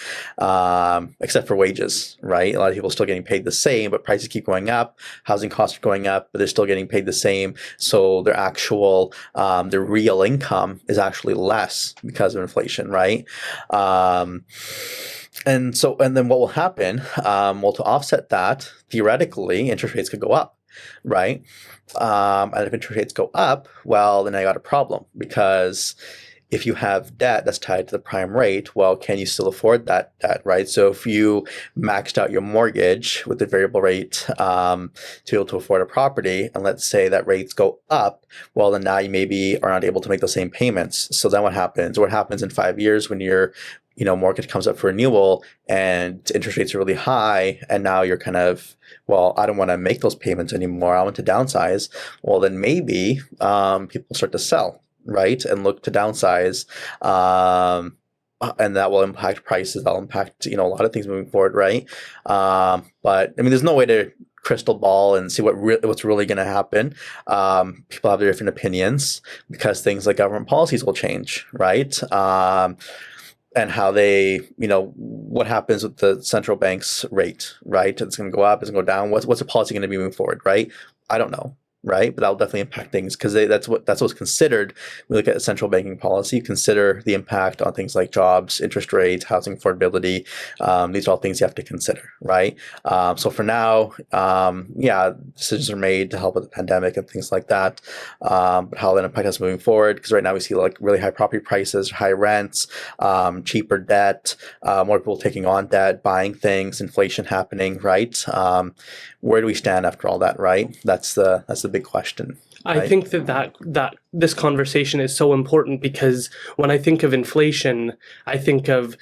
Except for wages, right? A lot of people are still getting paid the same, but prices keep going up. Housing costs are going up, but they're still getting paid the same. So their real income is actually less because of inflation, right? And then what will happen? To offset that, theoretically, interest rates could go up, right? And if interest rates go up, well, then I got a problem, because if you have debt that's tied to the prime rate, well, can you still afford that debt, right? So if you maxed out your mortgage with the variable rate to be able to afford a property, and let's say that rates go up, well, then now you maybe are not able to make those same payments. So then what happens? What happens in 5 years when your mortgage comes up for renewal and interest rates are really high, and now you're kind of, well, I don't want to make those payments anymore, I want to downsize. Well, then maybe people start to sell, right, and look to downsize, and that will impact prices. That'll impact a lot of things moving forward, right? But I mean, there's no way to crystal ball and see what's really going to happen. People have their different opinions because things like government policies will change, right? And how they, what happens with the central bank's rate, right? It's going to go up, it's going to go down. What's the policy going to be moving forward, right? I don't know, right? But that'll definitely impact things, because that's what's considered. We look at central banking policy, consider the impact on things like jobs, interest rates, housing affordability. These are all things you have to consider, right? So for now, decisions are made to help with the pandemic and things like that. But how that impact us moving forward, because right now we see like really high property prices, high rents, cheaper debt, more people taking on debt, buying things, inflation happening, right? Where do we stand after all that, right? That's the big question. Right? I think that this conversation is so important, because when I think of inflation, I think of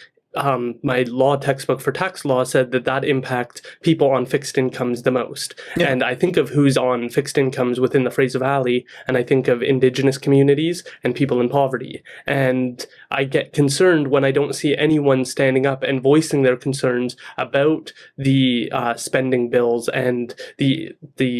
my law textbook for tax law said that impacts people on fixed incomes the most. Yeah. And I think of who's on fixed incomes within the Fraser Valley, and I think of Indigenous communities and people in poverty. And I get concerned when I don't see anyone standing up and voicing their concerns about the spending bills and the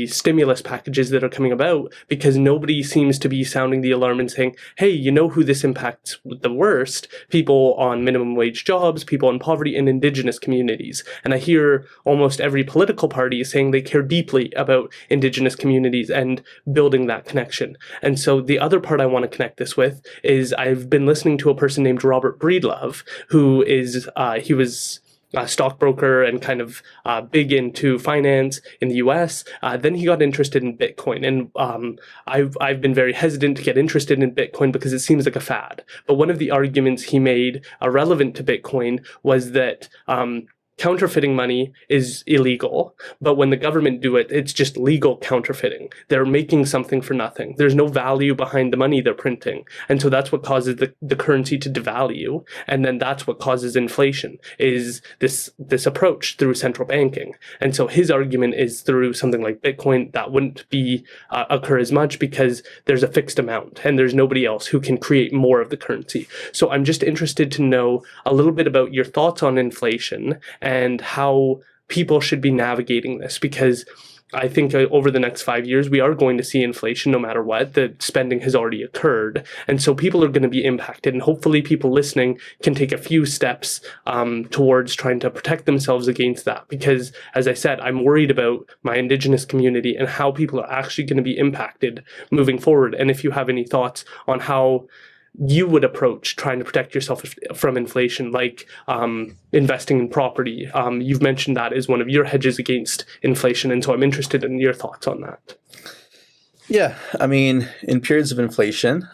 stimulus packages that are coming about, because nobody seems to be sounding the alarm and saying, hey, who this impacts the worst? People on minimum wage jobs, people in poverty, and Indigenous communities. And I hear almost every political party saying they care deeply about Indigenous communities and building that connection. And so the other part I want to connect this with is I've been listening to a person named Robert Breedlove, who is, he was stockbroker and kind of big into finance in the US. Then he got interested in Bitcoin. And I've been very hesitant to get interested in Bitcoin because it seems like a fad. But one of the arguments he made relevant to Bitcoin was that counterfeiting money is illegal, but when the government do it, it's just legal counterfeiting. They're making something for nothing. There's no value behind the money they're printing. And so that's what causes the currency to devalue. And then that's what causes inflation, is this approach through central banking. And so his argument is through something like Bitcoin, that wouldn't be occur as much because there's a fixed amount and there's nobody else who can create more of the currency. So I'm just interested to know a little bit about your thoughts on inflation and how people should be navigating this, because I think over the next 5 years, we are going to see inflation no matter what. The spending has already occurred. And so people are going to be impacted. And hopefully people listening can take a few steps towards trying to protect themselves against that. Because as I said, I'm worried about my Indigenous community and how people are actually going to be impacted moving forward. And if you have any thoughts on how you would approach trying to protect yourself from inflation, like investing in property. You've mentioned that as one of your hedges against inflation, and so I'm interested in your thoughts on that. Yeah, I mean, in periods of inflation,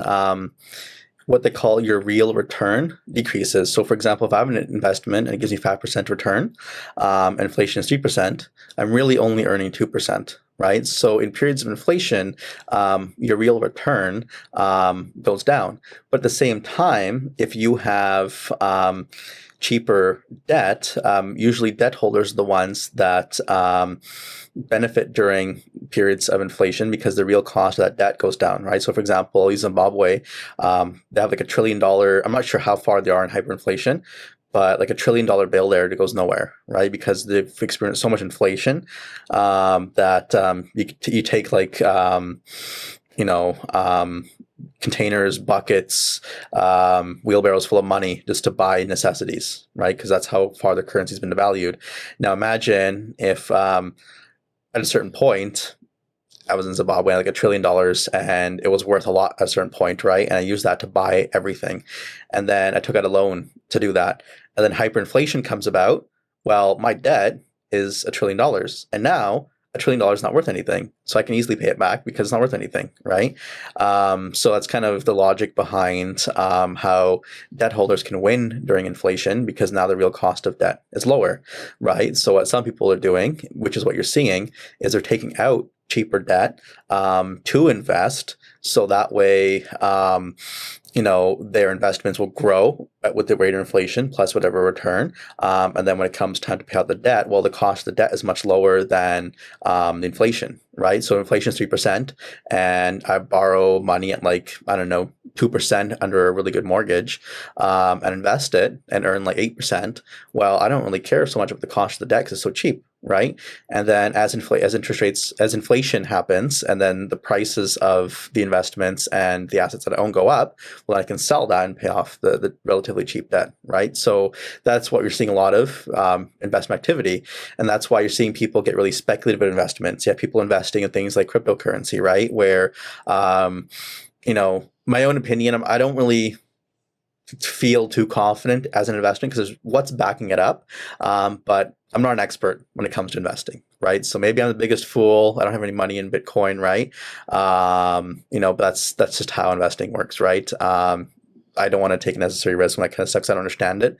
what they call your real return decreases. So for example, if I have an investment and it gives me 5% return, and inflation is 3%, I'm really only earning 2%. Right. So in periods of inflation, your real return goes down. But at the same time, if you have cheaper debt, usually debt holders are the ones that benefit during periods of inflation because the real cost of that debt goes down, right? So for example, Zimbabwe, they have like $1 trillion, I'm not sure how far they are in hyperinflation, but like $1 trillion bill there that goes nowhere, right? Because they've experienced so much inflation that you take like, containers, buckets, wheelbarrows full of money just to buy necessities, right? Because that's how far the currency's been devalued. Now imagine if at a certain point, I was in Zimbabwe, like $1 trillion, and it was worth a lot at a certain point, right? And I used that to buy everything. And then I took out a loan to do that. And then hyperinflation comes about. Well, my debt is $1 trillion. And now $1 trillion is not worth anything. So I can easily pay it back because it's not worth anything, right? So that's kind of the logic behind how debt holders can win during inflation, because now the real cost of debt is lower, right? So what some people are doing, which is what you're seeing, is they're taking out cheaper debt to invest, so that way their investments will grow with the rate of inflation plus whatever return, and then when it comes time to pay out the debt, well, the cost of the debt is much lower than the inflation, right? So inflation is 3%, and I borrow money at 2% under a really good mortgage, and invest it and earn 8%. Well, I don't really care so much about the cost of the debt because it's so cheap, right? And then as inflation happens, and then the prices of the investments and the assets that I own go up, well, I can sell that and pay off the relatively cheap debt, right? So that's what you're seeing a lot of investment activity, and that's why you're seeing people get really speculative investments. You have people investing in things like cryptocurrency, right? Where, my own opinion, I don't really feel too confident as an investment because what's backing it up, but I'm not an expert when it comes to investing, right? So maybe I'm the biggest fool. I don't have any money in Bitcoin, right? But that's just how investing works, right? I don't want to take necessary risk when that kind of stuff because I don't understand it.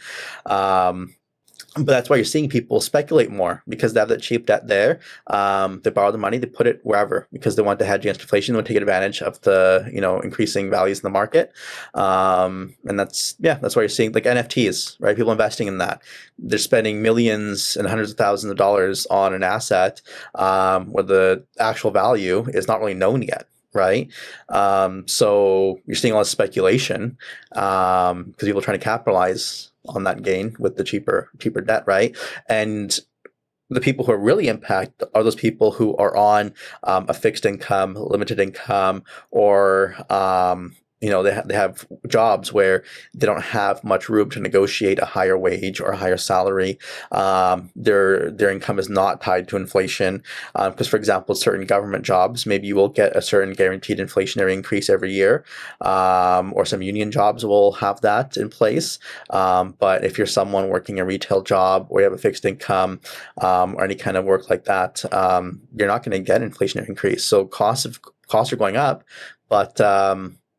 But that's why you're seeing people speculate more, because they have that cheap debt there. They borrow the money, they put it wherever because they want to hedge against inflation. They want to take advantage of the increasing values in the market. And that's why you're seeing like NFTs, right? People investing in that. They're spending millions and hundreds of thousands of dollars on an asset where the actual value is not really known yet. Right. So you're seeing all this speculation because people are trying to capitalize on that gain with the cheaper debt. Right. And the people who are really impacted are those people who are on a fixed income, limited income, or they have jobs where they don't have much room to negotiate a higher wage or a higher salary. Their income is not tied to inflation, because, for example, certain government jobs, maybe you will get a certain guaranteed inflationary increase every year, or some union jobs will have that in place. But if you're someone working a retail job or you have a fixed income, or any kind of work like that, you're not going to get an inflationary increase. So costs are going up, but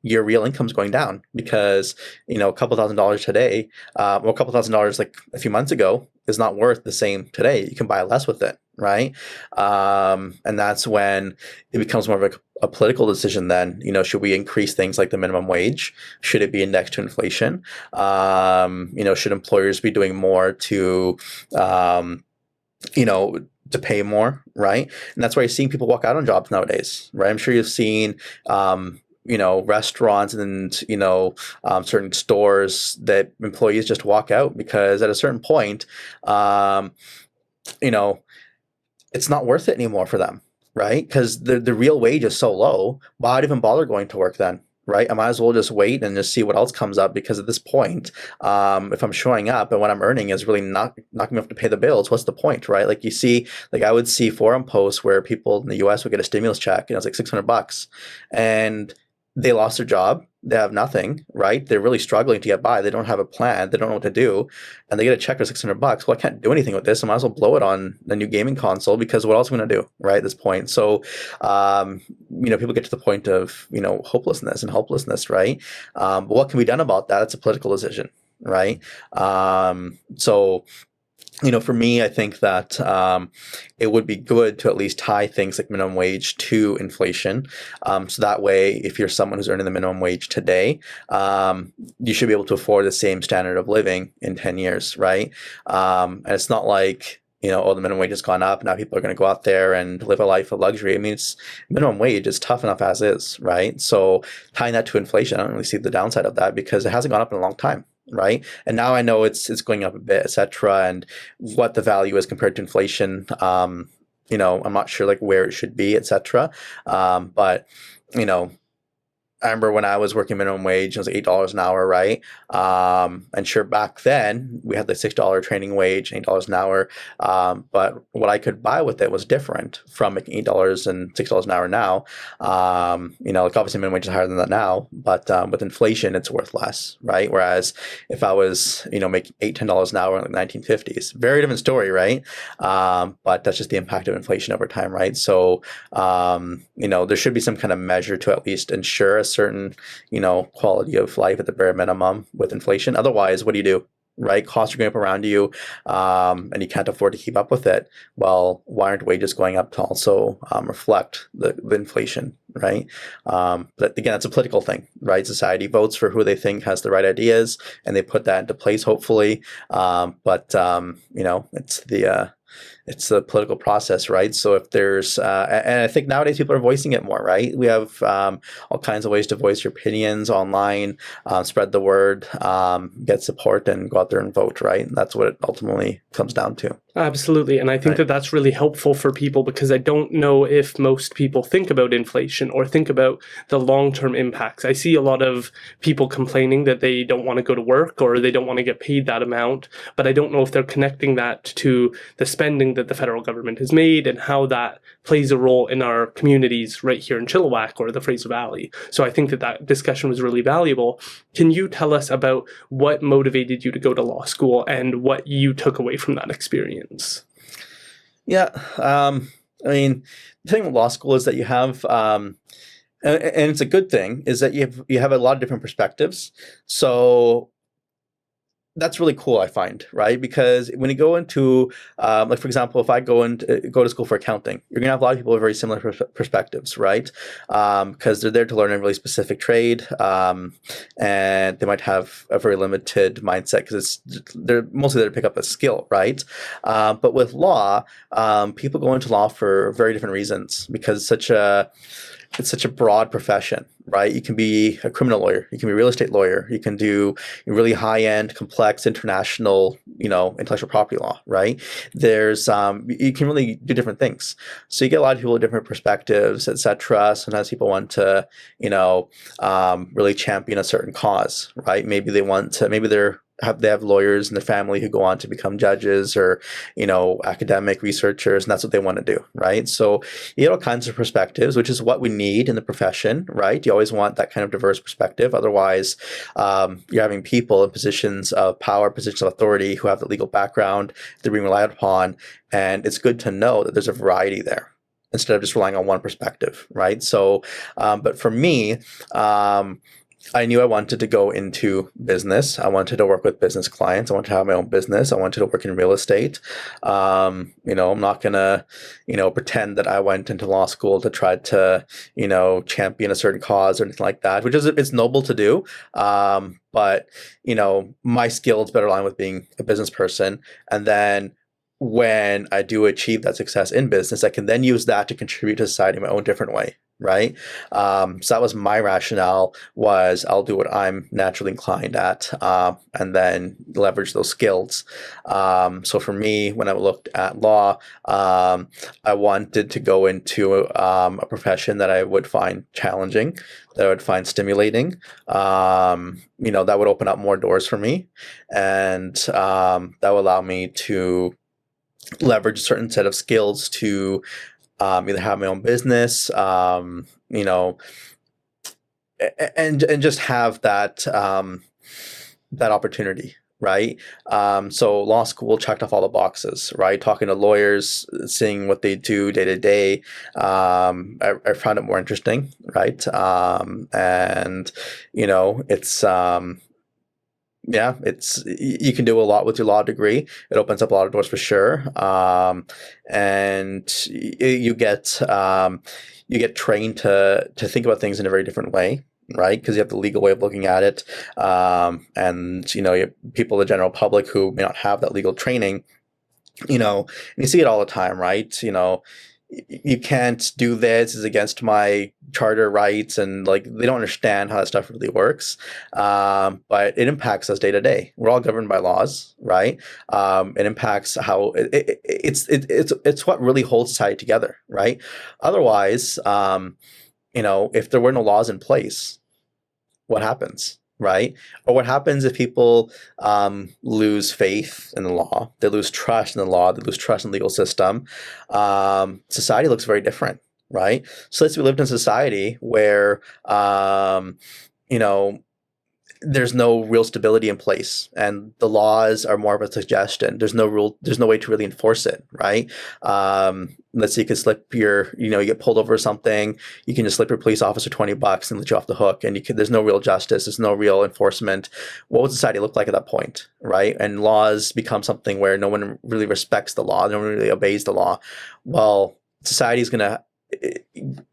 your real income's going down, because a couple $1,000s today, or a couple $1,000s like a few months ago, is not worth the same today. You can buy less with it, right? And that's when it becomes more of a political decision. Then, should we increase things like the minimum wage? Should it be indexed to inflation? Should employers be doing more to to pay more, right? And that's why you're seeing people walk out on jobs nowadays, right? I'm sure you've seen restaurants and certain stores that employees just walk out because at a certain point, it's not worth it anymore for them, right? Because the real wage is so low. Why'd even bother going to work then? Right? I might as well just wait and just see what else comes up, because at this point, if I'm showing up and what I'm earning is really not going to have to pay the bills, what's the point, right? Like I would see forum posts where people in the US would get a stimulus check, it's like $600, and they lost their job. They have nothing, right? They're really struggling to get by. They don't have a plan. They don't know what to do. And they get a check for $600. Well, I can't do anything with this. I might as well blow it on the new gaming console, because what else am I going to do, right, at this point? So, people get to the point of, hopelessness and helplessness, right? But what can be done about that? It's a political decision, right? For me, I think that it would be good to at least tie things like minimum wage to inflation. So that way, if you're someone who's earning the minimum wage today, you should be able to afford the same standard of living in 10 years, right? And it's not like, the minimum wage has gone up. Now people are going to go out there and live a life of luxury. I mean, minimum wage is tough enough as is, right? So tying that to inflation, I don't really see the downside of that, because it hasn't gone up in a long time. Right. And now I know it's going up a bit, et cetera, and what the value is compared to inflation. I'm not sure like where it should be, et cetera. But I remember when I was working minimum wage, it was $8 an hour, right? And sure, back then we had the $6 training wage, $8 an hour. But what I could buy with it was different from making $8 and $6 an hour now. Obviously minimum wage is higher than that now, but with inflation, it's worth less, right? Whereas if I was, making $8, $10 an hour in the 1950s, very different story, right? But that's just the impact of inflation over time, right? So, there should be some kind of measure to at least ensure a certain, quality of life at the bare minimum with inflation. Otherwise, what do? Right? Costs are going up around you, and you can't afford to keep up with it. Well, why aren't wages going up to also reflect the inflation, right? But again, it's a political thing, right? Society votes for who they think has the right ideas, and they put that into place, hopefully. It's the political process, right? So if there's, and I think nowadays people are voicing it more, right? We have all kinds of ways to voice your opinions online, spread the word, get support, and go out there and vote, right? And that's what it ultimately comes down to. Absolutely. And I think that that's really helpful for people, because I don't know if most people think about inflation or think about the long-term impacts. I see a lot of people complaining that they don't want to go to work or they don't want to get paid that amount, but I don't know if they're connecting that to the spending that the federal government has made and how that plays a role in our communities right here in Chilliwack or the Fraser Valley. So I think that discussion was really valuable. Can you tell us about what motivated you to go to law school and what you took away from that experience? Yeah. The thing with law school is that you have, and it's a good thing, is that you have a lot of different perspectives. So that's really cool, I find, right? Because when you go into, for example, if I go to school for accounting, you're gonna have a lot of people with very similar perspectives, right? Because they're there to learn a really specific trade, and they might have a very limited mindset because they're mostly there to pick up a skill, right? But with law, people go into law for very different reasons, because it's such a broad profession, right? You can be a criminal lawyer, you can be a real estate lawyer, you can do really high-end, complex, international, intellectual property law, right? There's you can really do different things. So you get a lot of people with different perspectives, etc. Sometimes people want to, really champion a certain cause, right? Maybe they want to, maybe they have lawyers in their family who go on to become judges or, academic researchers, and that's what they want to do, right? So you get all kinds of perspectives, which is what we need in the profession, right? You always want that kind of diverse perspective. Otherwise, you're having people in positions of power, positions of authority who have the legal background, they're being relied upon, and it's good to know that there's a variety there instead of just relying on one perspective, right? So, but for me, I knew I wanted to go into business. I wanted to work with business clients. I wanted to have my own business. I wanted to work in real estate. I'm not going to, pretend that I went into law school to try to, champion a certain cause or anything like that, which it's noble to do. But, my skills better align with being a business person. And then when I do achieve that success in business, I can then use that to contribute to society in my own different way. Right. So that was my rationale, was I'll do what I'm naturally inclined at, and then leverage those skills. So for me, when I looked at law, I wanted to go into a profession that I would find challenging, that I would find stimulating, that would open up more doors for me, and that would allow me to leverage a certain set of skills to either have my own business, and just have that that opportunity, right? So law school checked off all the boxes, right? Talking to lawyers, seeing what they do day to day, I found it more interesting, right? And it's you can do a lot with your law degree. It opens up a lot of doors for sure. And you get trained to think about things in a very different way, right? Because you have the legal way of looking at it. And you have people, the general public, who may not have that legal training, and you see it all the time, right? You can't do this, is against my charter rights, and they don't understand how that stuff really works. But it impacts us day to day. We're all governed by laws, right? It impacts how it's what really holds society together, right? Otherwise, if there were no laws in place, what happens? Right? Or what happens if people lose faith in the law, they lose trust in the law, they lose trust in the legal system? Society looks very different, right? So let's say we lived in a society where, there's no real stability in place, and the laws are more of a suggestion. There's no way to really enforce it, right? Let's say you can slip you get pulled over or something, you can just slip your police officer $20 and let you off the hook, and there's no real justice, there's no real enforcement. What would society look like at that point, right? And laws become something where no one really respects the law, no one really obeys the law. Well, society is going to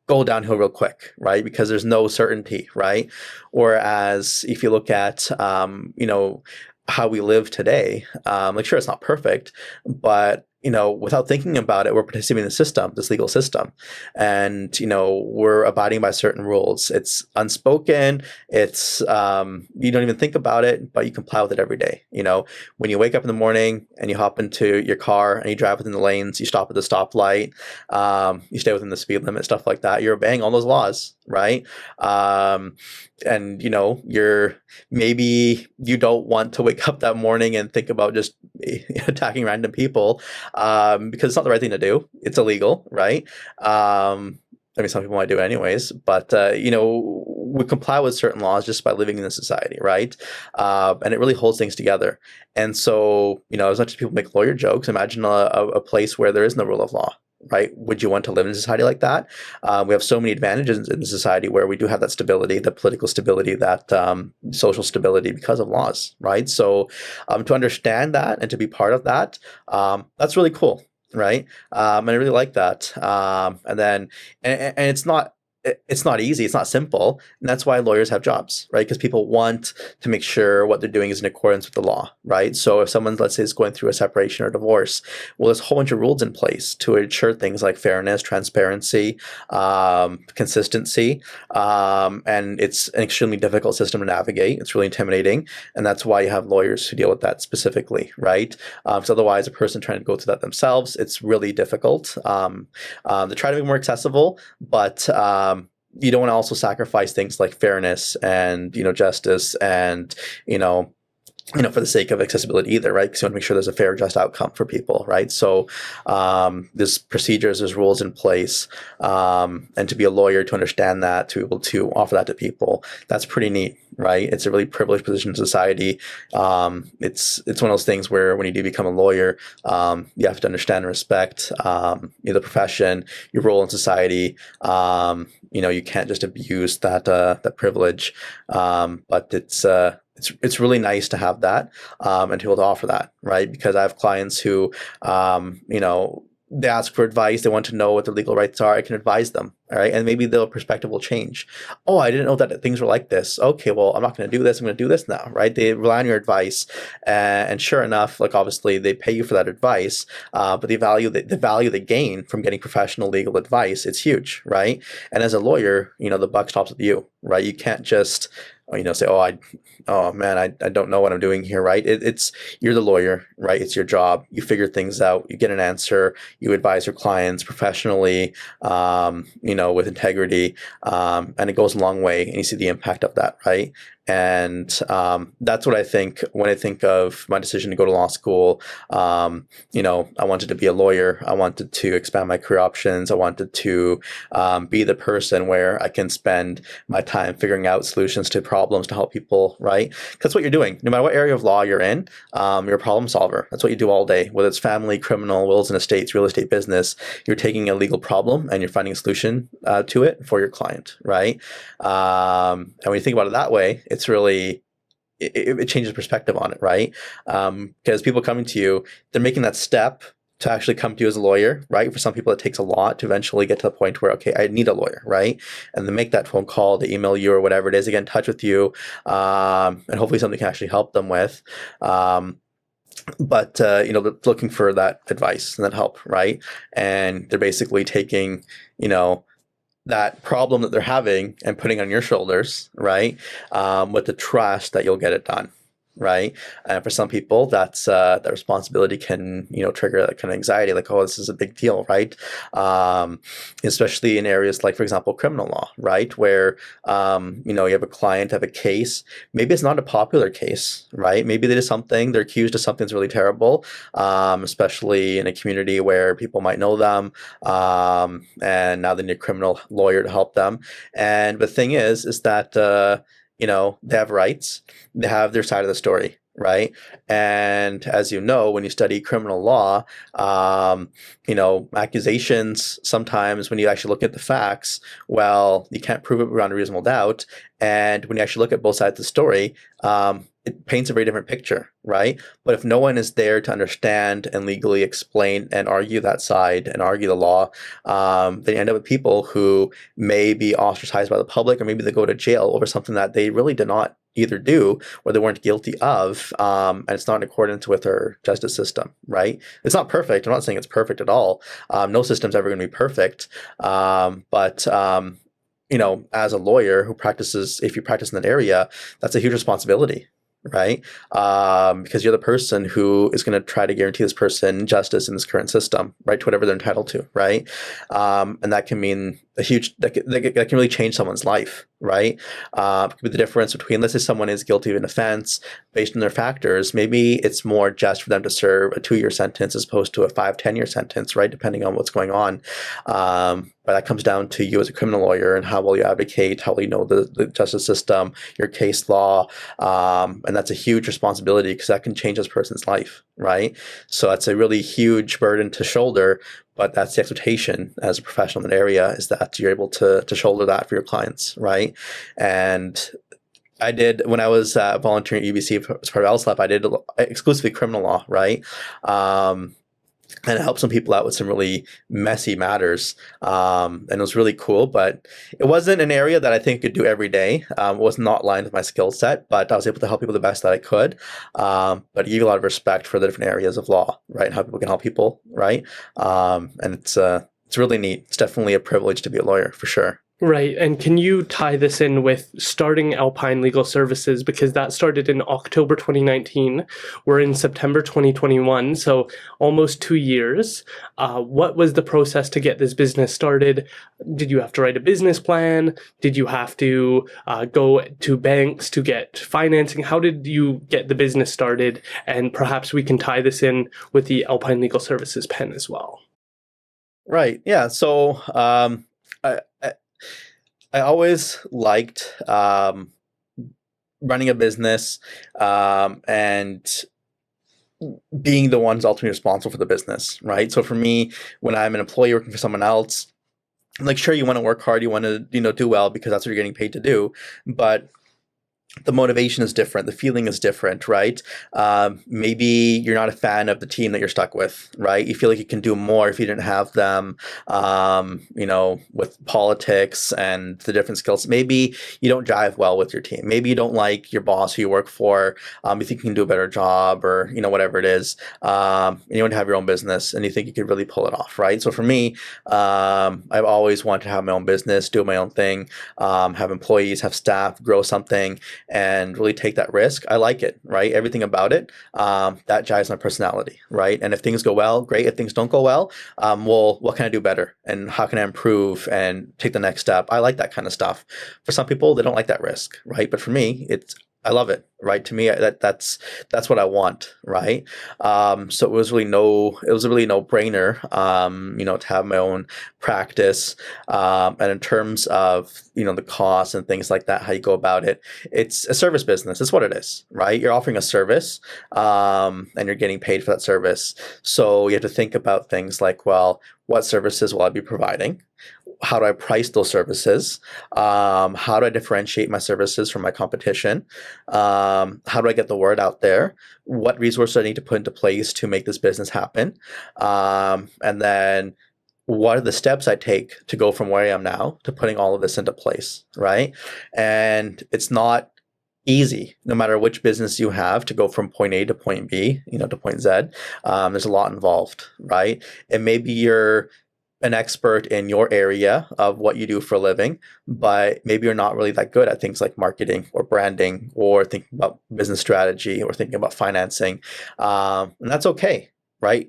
go downhill real quick, right? Because there's no certainty, right? Whereas if you look at, how we live today, sure, it's not perfect, but without thinking about it, we're participating in the system, this legal system, and we're abiding by certain rules. It's unspoken. It's you don't even think about it, but you comply with it every day. When you wake up in the morning and you hop into your car and you drive within the lanes, you stop at the stoplight, you stay within the speed limit, stuff like that. You're obeying all those laws, right? And maybe you don't want to wake up that morning and think about just attacking random people, because it's not the right thing to do. It's illegal, right? Some people might do it anyways, but we comply with certain laws just by living in the society, right? And it really holds things together. And so, as much as people make lawyer jokes, imagine a place where there is no rule of law. Right? Would you want to live in a society like that? We have so many advantages in the society where we do have that stability, the political stability, that social stability because of laws, right? So to understand that and to be part of that, that's really cool, right? And I really like that. And it's not it's not easy. It's not simple. And that's why lawyers have jobs, right? Because people want to make sure what they're doing is in accordance with the law, right? So if someone, let's say, is going through a separation or divorce, well, there's a whole bunch of rules in place to ensure things like fairness, transparency, consistency. And it's an extremely difficult system to navigate. It's really intimidating. And that's why you have lawyers who deal with that specifically, right? So otherwise, a person trying to go through that themselves, it's really difficult. They try to make it more accessible, but you don't want to also sacrifice things like fairness and, justice and, for the sake of accessibility either, right? Because you want to make sure there's a fair, just outcome for people, right? So there's procedures, there's rules in place, and to be a lawyer, to understand that, to be able to offer that to people, that's pretty neat, right? It's a really privileged position in society. It's one of those things where when you do become a lawyer, you have to understand and respect the profession, your role in society. You can't just abuse that privilege, but it's really nice to have that and to be able to offer that, right? Because I have clients who, they ask for advice. They want to know what their legal rights are. I can advise them, all right? And maybe their perspective will change. Oh, I didn't know that things were like this. Okay, well, I'm not going to do this. I'm going to do this now, right? They rely on your advice. And sure enough, like obviously they pay you for that advice, but the value they gain from getting professional legal advice, it's huge, right? And as a lawyer, the buck stops with you, right? You can't just say, oh man, I don't know what I'm doing here, right? You're the lawyer, right? It's your job. You figure things out. You get an answer. You advise your clients professionally, with integrity, and it goes a long way. And you see the impact of that, right? And that's what I think when I think of my decision to go to law school. I wanted to be a lawyer. I wanted to expand my career options. I wanted to be the person where I can spend my time figuring out solutions to problems to help people, right? That's what you're doing. No matter what area of law you're in, you're a problem solver. That's what you do all day, whether it's family, criminal, wills and estates, real estate, business. You're taking a legal problem and you're finding a solution to it for your client, right? And when you think about it that way, it's really, it changes perspective on it, right? Because people coming to you, they're making that step to actually come to you as a lawyer, right? For some people, it takes a lot to eventually get to the point where, okay, I need a lawyer, right? And they make that phone call, they email you or whatever it is, they get in touch with you, and hopefully something can actually help them with. But they're looking for that advice and that help, right? And they're basically taking, that problem that they're having and putting on your shoulders, right? With the trust that you'll get it done, right? And for some people, that's that responsibility can trigger that kind of anxiety, like, oh, this is a big deal, right? Especially in areas like, for example, criminal law, right, where you have a client, have a case. Maybe it's not a popular case, right? Maybe they did something, they're accused of something that's really terrible, especially in a community where people might know them, and now they need a criminal lawyer to help them. And the thing is that they have rights, they have their side of the story, right? And as when you study criminal law, accusations, sometimes when you actually look at the facts, well, you can't prove it beyond a reasonable doubt. And when you actually look at both sides of the story, it paints a very different picture, right? But if no one is there to understand and legally explain and argue that side and argue the law, then you end up with people who may be ostracized by the public, or maybe they go to jail over something that they really did not either do or they weren't guilty of, and it's not in accordance with our justice system, right? It's not perfect. I'm not saying it's perfect at all. No system's ever going to be perfect, but as a lawyer who practices, if you practice in that area, that's a huge responsibility, right? Because you're the person who is going to try to guarantee this person justice in this current system, right, to whatever they're entitled to, right? And that can mean that can really change someone's life, right? It could be the difference between, let's say someone is guilty of an offense, based on their factors, maybe it's more just for them to serve a 2-year sentence as opposed to a 5-10-year sentence, right, depending on what's going on. But that comes down to you as a criminal lawyer and how well you advocate, how well you know the justice system, your case law, and that's a huge responsibility because that can change this person's life, right? So that's a really huge burden to shoulder, but that's the expectation as a professional in that area, is that you're able to shoulder that for your clients, right? And I did, when I was volunteering at UBC as part of LSLEP, I did exclusively criminal law, right? and help some people out with some really messy matters. And it was really cool, but it wasn't an area that I think I could do every day. It was not aligned with my skill set, but I was able to help people the best that I could. But I give you a lot of respect for the different areas of law, right? And how people can help people, right? And it's really neat. It's definitely a privilege to be a lawyer, for sure. Right. And can you tie this in with starting Alpine Legal Services? Because that started in October 2019. We're in September 2021, so almost 2 years. What was the process to get this business started? Did you have to write a business plan? Did you have to go to banks to get financing? How did you get the business started? And perhaps we can tie this in with the Alpine Legal Services pen as well. Right. Yeah. So I always liked running a business and being the ones ultimately responsible for the business, right? So for me, when I'm an employee working for someone else, like, sure, you want to work hard, you want to, do well because that's what you're getting paid to do, but the motivation is different. The feeling is different, right? Maybe you're not a fan of the team that you're stuck with, right? You feel like you can do more if you didn't have them, with politics and the different skills. Maybe you don't jive well with your team. Maybe you don't like your boss who you work for. You think you can do a better job or, whatever it is. And you want to have your own business and you think you could really pull it off, right? So for me, I've always wanted to have my own business, do my own thing, have employees, have staff, grow something, and really take that risk. I like it, right? Everything about it, that jives my personality, right? And if things go well, great. If things don't go well, well, what can I do better? And how can I improve and take the next step? I like that kind of stuff. For some people, they don't like that risk, right? But for me, I love it, right? To me, that's what I want, right? So it was a really no brainer, to have my own practice. And in terms of, the costs and things like that, how you go about it, it's a service business. It's what it is, right? You're offering a service, and you're getting paid for that service. So you have to think about things like, well, what services will I be providing? How do I price those services? How do I differentiate my services from my competition? How do I get the word out there? What resources do I need to put into place to make this business happen? And then what are the steps I take to go from where I am now to putting all of this into place, right? And it's not easy, no matter which business you have, to go from point A to point B, to point Z. There's a lot involved, right? And maybe you're an expert in your area of what you do for a living, but maybe you're not really that good at things like marketing or branding or thinking about business strategy or thinking about financing. And that's okay, right?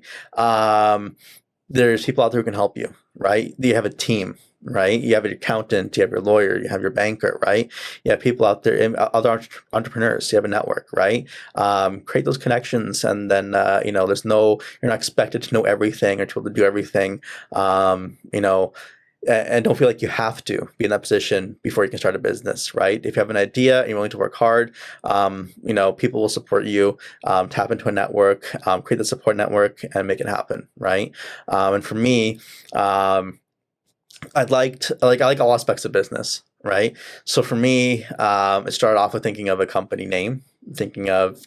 There's people out there who can help you, right? You have a team, right? You have an accountant, you have your lawyer, you have your banker, right? You have people out there, other entrepreneurs, you have a network, right? Create those connections, and then, you're not expected to know everything or to be able to do everything, and don't feel like you have to be in that position before you can start a business, right? If you have an idea and you're willing to work hard, people will support you. Tap into a network, create the support network, and make it happen, right? And for me, I like all aspects of business, right? So for me, it started off with thinking of a company name, thinking of,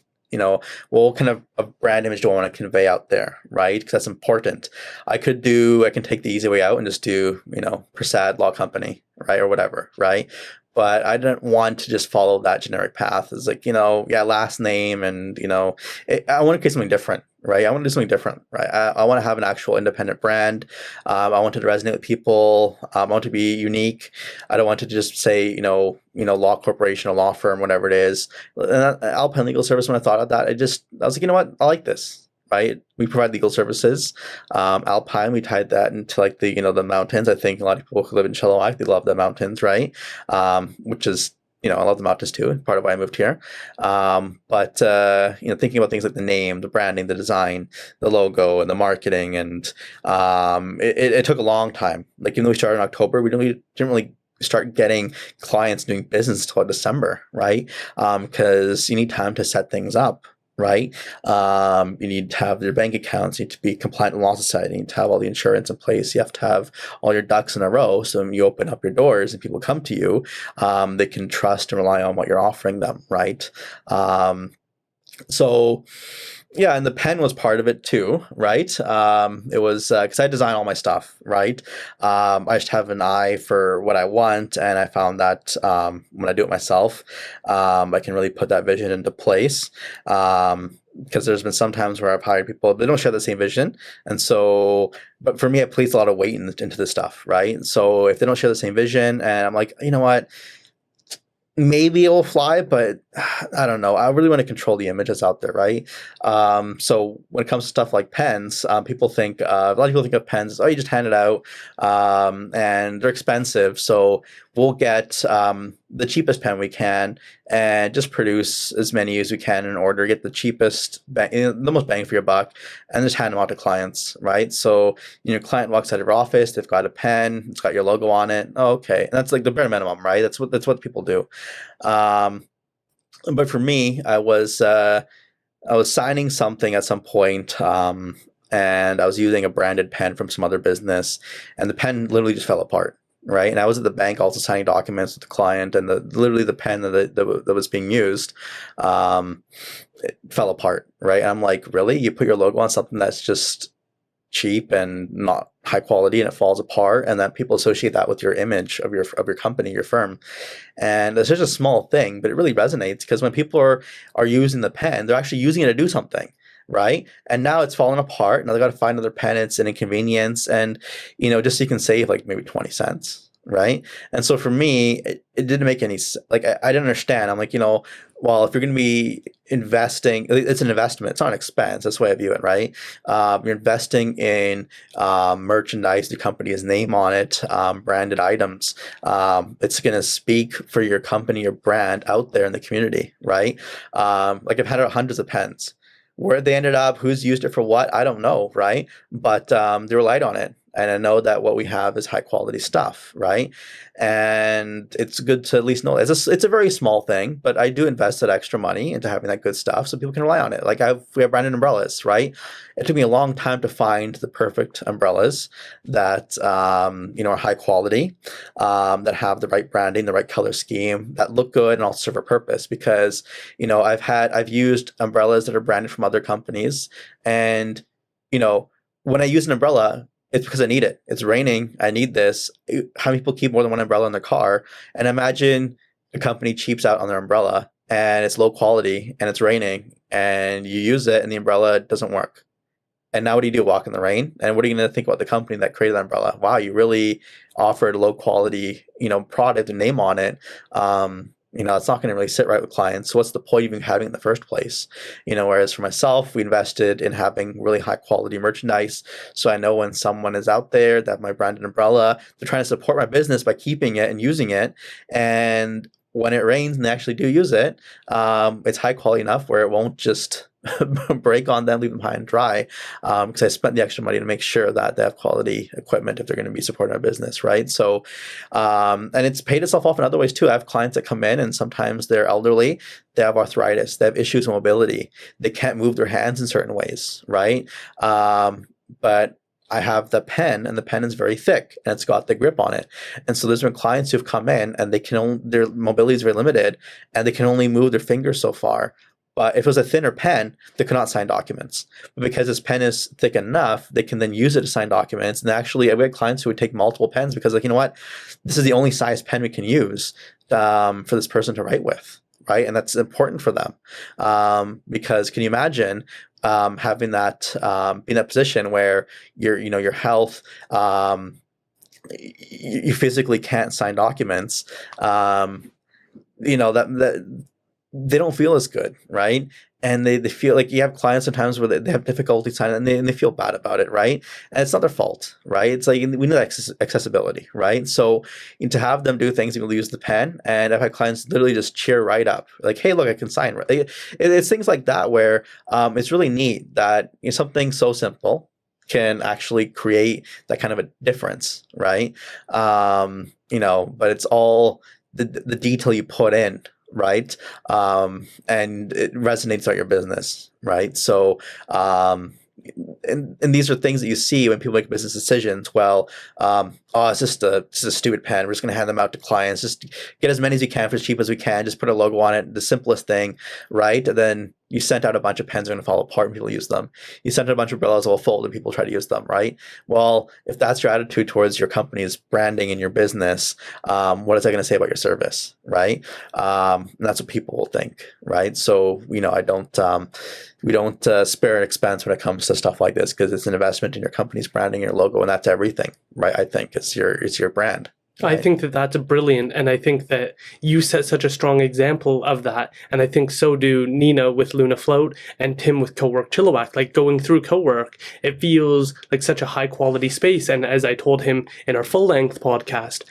what kind of a brand image do I want to convey out there, right? Because that's important. I can take the easy way out and just do, Prasad Law Company, right? Or whatever, right? But I didn't want to just follow that generic path. It's like, last name and, I want to create something different, right? I want to do something different, right? I want to have an actual independent brand. I want it to resonate with people. I want to be unique. I don't want to just say, law corporation or law firm, whatever it is. And Alpine Legal Service, when I thought of that, I was like, you know what? I like this. Right, we provide legal services. Alpine, we tied that into like the the mountains. I think a lot of people who live in Chilliwack, they love the mountains, right? Which is I love the mountains too. Part of why I moved here. But thinking about things like the name, the branding, the design, the logo, and the marketing, and it took a long time. Like even though we started in October, we didn't really start getting clients doing business until December, right? Because you need time to set things up. Right? You need to have your bank accounts, you need to be compliant with law society, you need to have all the insurance in place, you have to have all your ducks in a row. So when you open up your doors and people come to you, they can trust and rely on what you're offering them, right? So yeah, and the pen was part of it too, right? It was because I design all my stuff, right? I just have an eye for what I want, and I found that when I do it myself, I can really put that vision into place. Because there's been some times where I've hired people, they don't share the same vision, and so, but for me, it places a lot of weight into this stuff, right? So if they don't share the same vision, and I'm like, you know what? Maybe it will fly, but I don't know. I really want to control the image that's out there, right? So when it comes to stuff like pens, people think a lot of people think of pens as, oh, you just hand it out, and they're expensive. So we'll get the cheapest pen we can and just produce as many as we can in order to get the the most bang for your buck, and just hand them out to clients, right? So your client walks out of your office, they've got a pen, it's got your logo on it. Oh, okay, and that's like the bare minimum, right? That's what people do. But for me, I was signing something at some point, and I was using a branded pen from some other business, and the pen literally just fell apart. Right, and I was at the bank also signing documents with the client, and literally the pen that was being used, it fell apart. Right, and I'm like, really? You put your logo on something that's just cheap and not high quality, and it falls apart, and then people associate that with your image of your company, your firm. And it's just a small thing, but it really resonates because when people are using the pen, they're actually using it to do something, right? And now it's fallen apart. Now they got to find another pen. It's an inconvenience, and just so you can save like maybe 20 cents, right? And so for me, it didn't make any like I didn't understand. I'm like, well, if you're going to be investing, it's an investment. It's not an expense. That's the way I view it, right? You're investing in merchandise, the company has name on it, branded items. It's going to speak for your company, your brand out there in the community, right? Like I've had hundreds of pens. Where they ended up, who's used it for what, I don't know, right? But they relied on it. And I know that what we have is high quality stuff, right? And it's good to at least know it's a very small thing, but I do invest that extra money into having that good stuff so people can rely on it. Like we have branded umbrellas, right? It took me a long time to find the perfect umbrellas that are high quality, that have the right branding, the right color scheme, that look good and also serve a purpose. Because I've used umbrellas that are branded from other companies, and when I use an umbrella, it's because I need it. It's raining. I need this. How many people keep more than one umbrella in their car? And imagine a company cheaps out on their umbrella and it's low quality and it's raining and you use it and the umbrella doesn't work. And now what do? Walk in the rain? And what are you going to think about the company that created the umbrella? Wow, you really offered a low quality, product and name on it. It's not going to really sit right with clients. So what's the point of even having it in the first place? Whereas for myself, we invested in having really high quality merchandise. So I know when someone is out there that my branded umbrella, they're trying to support my business by keeping it and using it. And when it rains and they actually do use it, it's high quality enough where it won't just break on them, leave them high and dry, because I spent the extra money to make sure that they have quality equipment if they're going to be supporting our business, right? So, and it's paid itself off in other ways too. I have clients that come in and sometimes they're elderly, they have arthritis, they have issues with mobility, they can't move their hands in certain ways, right? But I have the pen, and the pen is very thick, and it's got the grip on it. And so there's been clients who've come in, and their mobility is very limited, and they can only move their fingers so far. But if it was a thinner pen, they could not sign documents. But because this pen is thick enough, they can then use it to sign documents. And actually, we had clients who would take multiple pens because, like, you know what, this is the only size pen we can use for this person to write with, right? And that's important for them, because can you imagine having that be in that position where your health, you physically can't sign documents, that they don't feel as good, right? And they feel like you have clients sometimes where they have difficulty signing and they feel bad about it, right? And it's not their fault, right? It's like we need accessibility, right? So to have them do things, we'll use the pen. And I've had clients literally just cheer right up, like, hey, look, I can sign. It's things like that where it's really neat that something so simple can actually create that kind of a difference, right? But it's all the detail you put in, right? And it resonates on your business, right? So, and these are things that you see when people make business decisions. Well, it's just a stupid pen. We're just going to hand them out to clients. Just get as many as you can for as cheap as we can. Just put a logo on it. The simplest thing, right? And then You sent out a bunch of pens that are going to fall apart and people use them. You sent out a bunch of umbrellas that will fold and people try to use them, right? Well, if that's your attitude towards your company's branding and your business, what is that going to say about your service, right? And that's what people will think, right? So, we don't spare an expense when it comes to stuff like this, because it's an investment in your company's branding and your logo, and that's everything, right? I think it's your brand. I think that that's brilliant, and I think that you set such a strong example of that, and I think so do Nina with Luna Float and Tim with Cowork Chilliwack. Like, going through Cowork, it feels like such a high quality space, and as I told him in our full length podcast,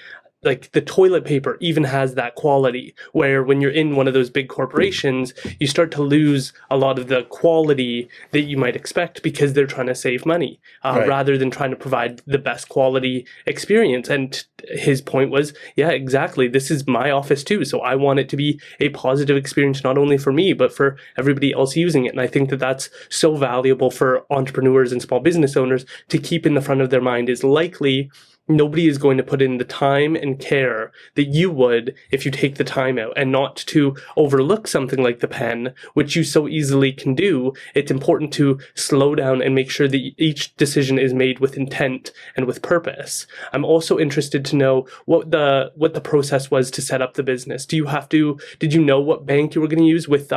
like, the toilet paper even has that quality, where when you're in one of those big corporations, you start to lose a lot of the quality that you might expect because they're trying to save money, Right. rather than trying to provide the best quality experience. And his point was, yeah, exactly. This is my office too. So I want it to be a positive experience, not only for me, but for everybody else using it. And I think that that's so valuable for entrepreneurs and small business owners to keep in the front of their mind. Is likely nobody is going to put in the time and care that you would if you take the time out, and not to overlook something like the pen, which you so easily can do. It's important to slow down and make sure that each decision is made with intent and with purpose. I'm also interested to know what the process was to set up the business. Did you know what bank you were going to use? With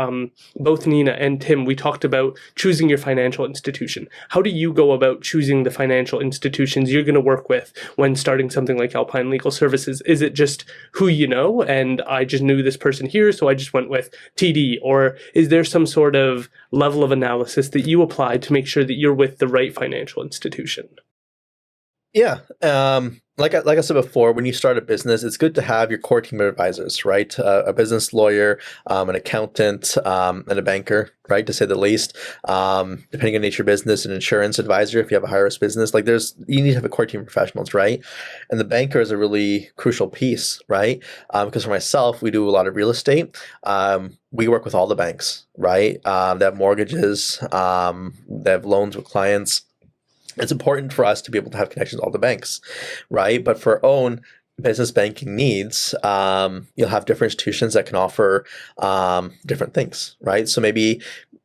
both Nina and Tim, we talked about choosing your financial institution. How do you go about choosing the financial institutions you're going to work with when starting something like Alpine Legal Services? Is it just who you know, and I just knew this person here, so I just went with TD? Or is there some sort of level of analysis that you applied to make sure that you're with the right financial institution? Yeah. Like I said before, when you start a business, it's good to have your core team of advisors, right? A business lawyer, an accountant, and a banker, right? To say the least. Depending on the nature of business, an insurance advisor, if you have a high risk business, you need to have a core team of professionals, right? And the banker is a really crucial piece, right? Because for myself, we do a lot of real estate. We work with all the banks, right? They have mortgages, they have loans with clients. It's important for us to be able to have connections with all the banks, right? But for our own business banking needs, you'll have different institutions that can offer different things, right? So maybe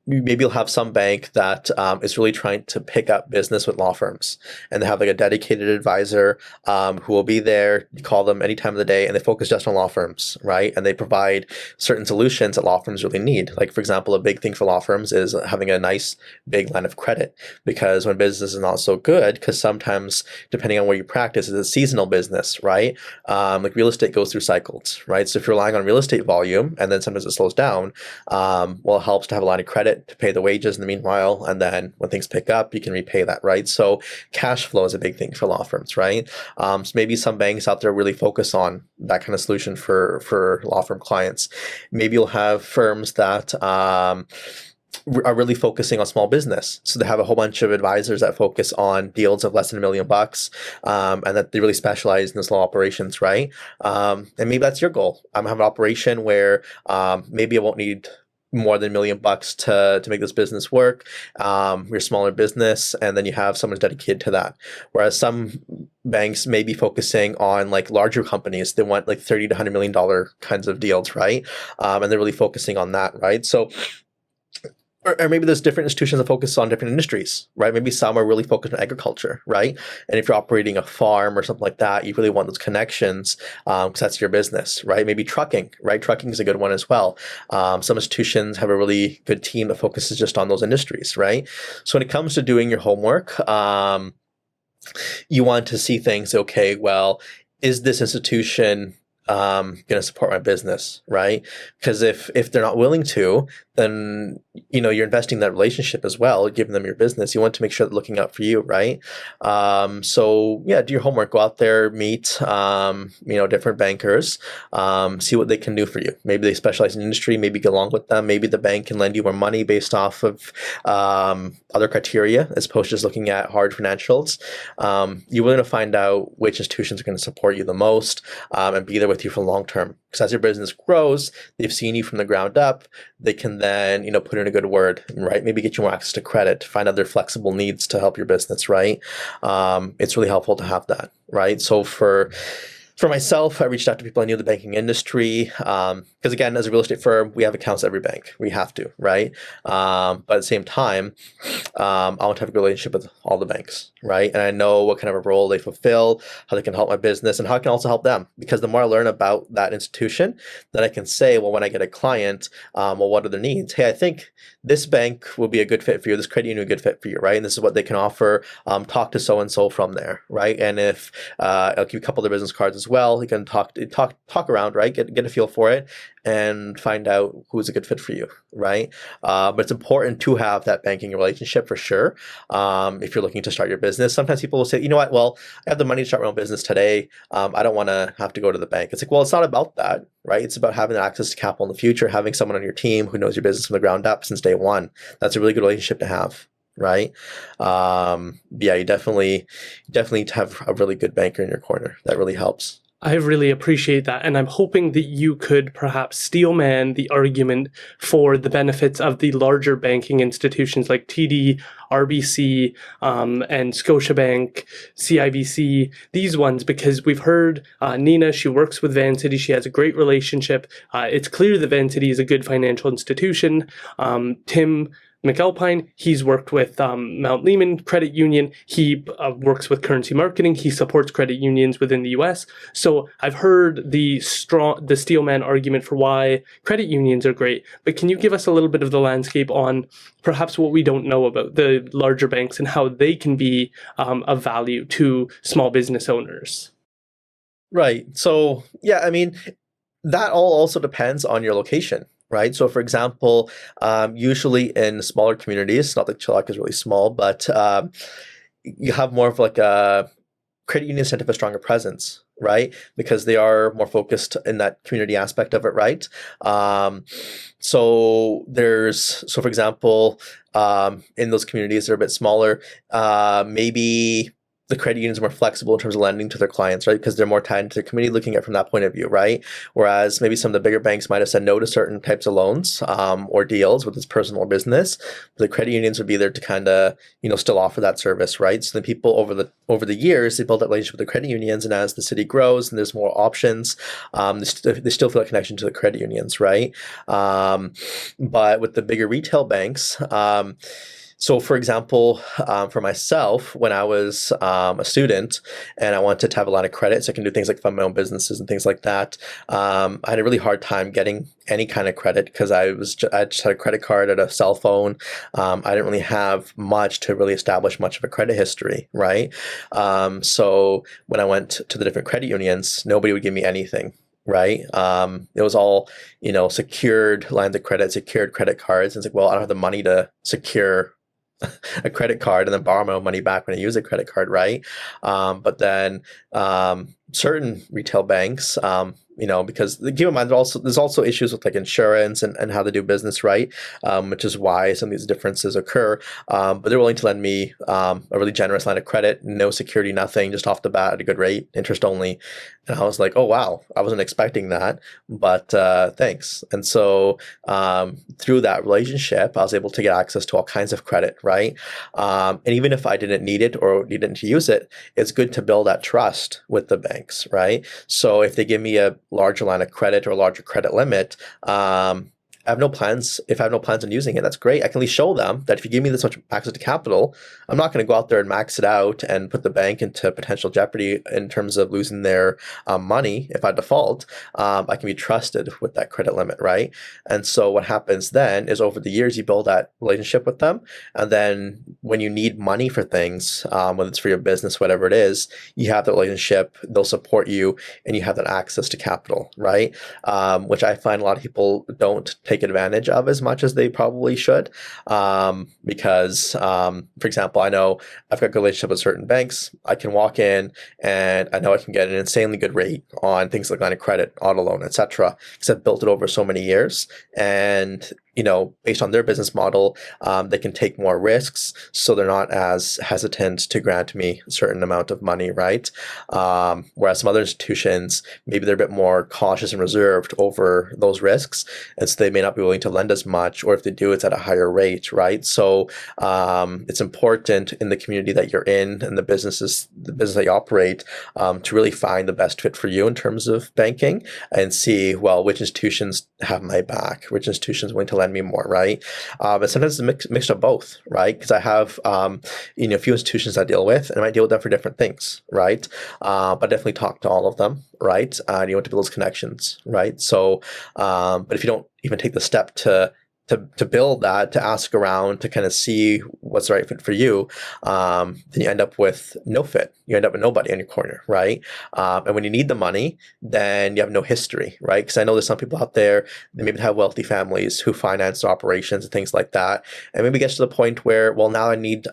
you'll have some bank that is really trying to pick up business with law firms, and they have like a dedicated advisor who will be there. You call them any time of the day, and they focus just on law firms, right? And they provide certain solutions that law firms really need. Like, for example, a big thing for law firms is having a nice big line of credit, because when business is not so good, because sometimes depending on where you practice, it's a seasonal business, right? Like real estate goes through cycles, right? So if you're relying on real estate volume and then sometimes it slows down, well, it helps to have a line of credit to pay the wages in the meanwhile, and then when things pick up, you can repay that, right? So cash flow is a big thing for law firms, right? So maybe some banks out there really focus on that kind of solution for law firm clients. Maybe you'll have firms that are really focusing on small business. So they have a whole bunch of advisors that focus on deals of less than $1 million, and that they really specialize in the small operations, right? And maybe that's your goal. I'm have an operation where maybe I won't need more than $1 million to make this business work. You're a smaller business, and then you have someone dedicated to that. Whereas some banks may be focusing on like larger companies. They want like $30 to $100 million kinds of deals, right? And they're really focusing on that, right? So, or maybe there's different institutions that focus on different industries, right? Maybe some are really focused on agriculture, right? And if you're operating a farm or something like that, you really want those connections because that's your business, right? Maybe trucking, right? Trucking is a good one as well. Some institutions have a really good team that focuses just on those industries, right? So when it comes to doing your homework, you want to see things, okay, well, is this institution going to support my business, right? Because if they're not willing to, then you're investing in that relationship as well, giving them your business. You want to make sure they're looking out for you, right? So yeah, do your homework. Go out there, meet different bankers, see what they can do for you. Maybe they specialize in industry. Maybe get along with them. Maybe the bank can lend you more money based off of other criteria as opposed to just looking at hard financials. You want to find out which institutions are going to support you the most and be there with you for the long term. Because as your business grows, they've seen you from the ground up. They can then, put in a good word, right? Maybe get you more access to credit, find other flexible needs to help your business, right? It's really helpful to have that, right? So for For myself, I reached out to people I knew in the banking industry because, again, as a real estate firm, we have accounts at every bank. We have to, right? But at the same time, I want to have a good relationship with all the banks, right? And I know what kind of a role they fulfill, how they can help my business, and how I can also help them. Because the more I learn about that institution, then I can say, well, when I get a client, well, what are their needs? Hey, I think this bank will be a good fit for you. This credit union will be a good fit for you, right? And this is what they can offer. Talk to so-and-so from there, right? And if I'll give you a couple of their business cards as well, you can talk around, right? Get a feel for it and find out who's a good fit for you, right? But it's important to have that banking relationship for sure. If you're looking to start your business, sometimes people will say, you know what, well, I have the money to start my own business today. I don't want to have to go to the bank. It's like, well, it's not about that, right? It's about having access to capital in the future, having someone on your team who knows your business from the ground up since day one. That's a really good relationship to have. Right. Yeah, you definitely have a really good banker in your corner. That really helps. I really appreciate that. And I'm hoping that you could perhaps steelman the argument for the benefits of the larger banking institutions like TD, RBC, and Scotiabank, CIBC, these ones, because we've heard Nina, she works with Vancity. She has a great relationship. It's clear that Vancity is a good financial institution. Tim McAlpine, he's worked with Mount Lehman Credit Union. He works with Currency Marketing. He supports credit unions within the U.S. So I've heard the steelman argument for why credit unions are great. But can you give us a little bit of the landscape on perhaps what we don't know about the larger banks and how they can be of value to small business owners? Right. So, yeah, I mean, that all also depends on your location. Right. So, for example, usually in smaller communities, not that Chilliwack is really small, but you have more of like a credit union tend to have a stronger presence, right? Because they are more focused in that community aspect of it, right? So, for example, in those communities that are a bit smaller, maybe the credit unions are more flexible in terms of lending to their clients, right? Because they're more tied into the community looking at it from that point of view, right? Whereas maybe some of the bigger banks might have said no to certain types of loans or deals with its personal business. The credit unions would be there to kind of, still offer that service, right? So the people over the years, they build that relationship with the credit unions, and as the city grows and there's more options, they still feel a connection to the credit unions, right? But with the bigger retail banks, so, for example, for myself, when I was a student and I wanted to have a lot of credit, so I can do things like fund my own businesses and things like that, I had a really hard time getting any kind of credit because I just had a credit card and a cell phone. I didn't really have much to really establish much of a credit history, right? So when I went to the different credit unions, nobody would give me anything. Right. It was all, secured lines of credit, secured credit cards. And it's like, well, I don't have the money to secure a credit card and then borrow my own money back when I use a credit card, right? But then certain retail banks, because keep in mind there's also issues with like insurance and how they do business, right? Which is why some of these differences occur. But they're willing to lend me a really generous line of credit, no security, nothing, just off the bat at a good rate, interest only. And I was like, oh wow, I wasn't expecting that, but thanks. And so through that relationship, I was able to get access to all kinds of credit, right? And even if I didn't need it or needed to use it, it's good to build that trust with the banks, right? So if they give me a larger line of credit or a larger credit limit, I have no plans. If I have no plans on using it, that's great. I can at least show them that if you give me this much access to capital, I'm not going to go out there and max it out and put the bank into potential jeopardy in terms of losing their money if I default. I can be trusted with that credit limit, right? And so what happens then is over the years, you build that relationship with them. And then when you need money for things, whether it's for your business, whatever it is, you have that relationship, they'll support you, and you have that access to capital, right? Which I find a lot of people don't take advantage of as much as they probably should. Because, for example, I know I've got a good relationship with certain banks. I can walk in and I know I can get an insanely good rate on things like line of credit, auto loan, etc. because I've built it over so many years. And based on their business model, they can take more risks, so they're not as hesitant to grant me a certain amount of money, right? Whereas some other institutions, maybe they're a bit more cautious and reserved over those risks, and so they may not be willing to lend as much, or if they do, it's at a higher rate, right? So it's important in the community that you're in and the business that you operate, to really find the best fit for you in terms of banking, and see, well, which institutions have my back, which institutions are willing to lend me more, right? And sometimes it's a mix of both, right? Because I have, a few institutions I deal with, and I might deal with them for different things, right? But definitely talk to all of them, right? You want to build those connections, right? So, but if you don't even take the step to build that, to ask around, to kind of see what's the right fit for you, then you end up with no fit. You end up with nobody in your corner, right? And when you need the money, then you have no history, right? Because I know there's some people out there, they maybe have wealthy families who finance their operations and things like that. And maybe it gets to the point where, well, now I need,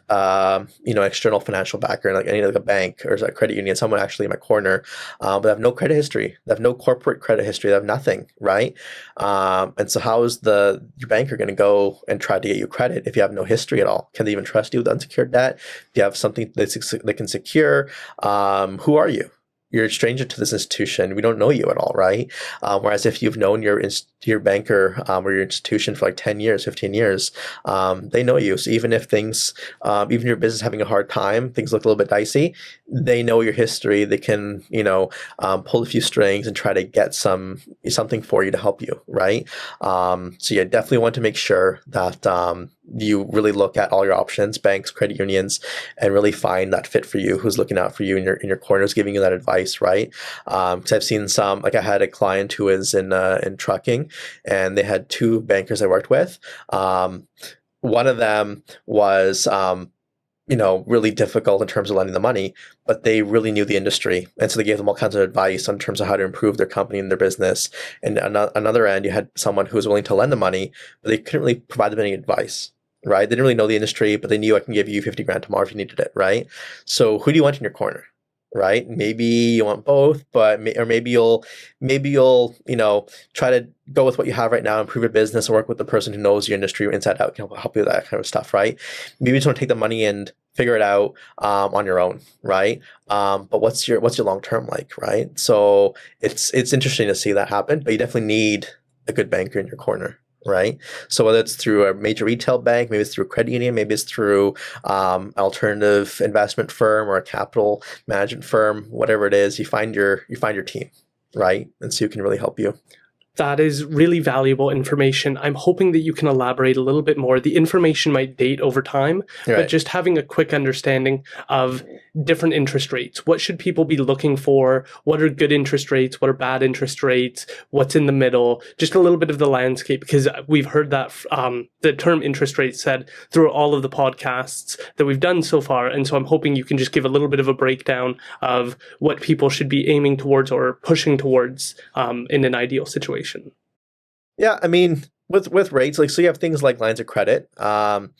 external financial backer, like I need like a bank or a credit union, someone actually in my corner, but they have no credit history. They have no corporate credit history. They have nothing, right? And so how is your bank are going to go and try to get you credit if you have no history at all? Can they even trust you with unsecured debt? Do you have something they can secure? Who are you? You're a stranger to this institution. We don't know you at all, right? Whereas if you've known your banker or your institution for like 10 years, 15 years, they know you. So even if things, even your business having a hard time, things look a little bit dicey, they know your history. They can, pull a few strings and try to get something for you to help you, right? So you definitely want to make sure that you really look at all your options, banks, credit unions, and really find that fit for you, who's looking out for you in your corners, giving you that advice, right? Because I've seen some, like I had a client who was in trucking, and they had two bankers I worked with. One of them was really difficult in terms of lending the money, but they really knew the industry. And so they gave them all kinds of advice in terms of how to improve their company and their business. And on another end, you had someone who was willing to lend the money, but they couldn't really provide them any advice, right? They didn't really know the industry, but they knew, I can give you 50 grand tomorrow if you needed it, right? So who do you want in your corner? Right? Maybe you want both, or maybe you'll, try to go with what you have right now, improve your business, and work with the person who knows your industry inside out, can help you with that kind of stuff, right? Maybe you just want to take the money and figure it out on your own, right? But what's your long term like, right? So it's interesting to see that happen, but you definitely need a good banker in your corner. Right. So whether it's through a major retail bank, maybe it's through a credit union, maybe it's through alternative investment firm or a capital management firm, whatever it is, you find your team, right? And so who can really help you. That is really valuable information. I'm hoping that you can elaborate a little bit more. The information might date over time, Right. but just having a quick understanding of different interest rates. What should people be looking for? What are good interest rates? What are bad interest rates? What's in the middle? Just a little bit of the landscape, because we've heard that the term interest rate said through all of the podcasts that we've done so far. And so I'm hoping you can just give a little bit of a breakdown of what people should be aiming towards or pushing towards in an ideal situation. Yeah, I mean, with rates, so you have things like lines of credit. And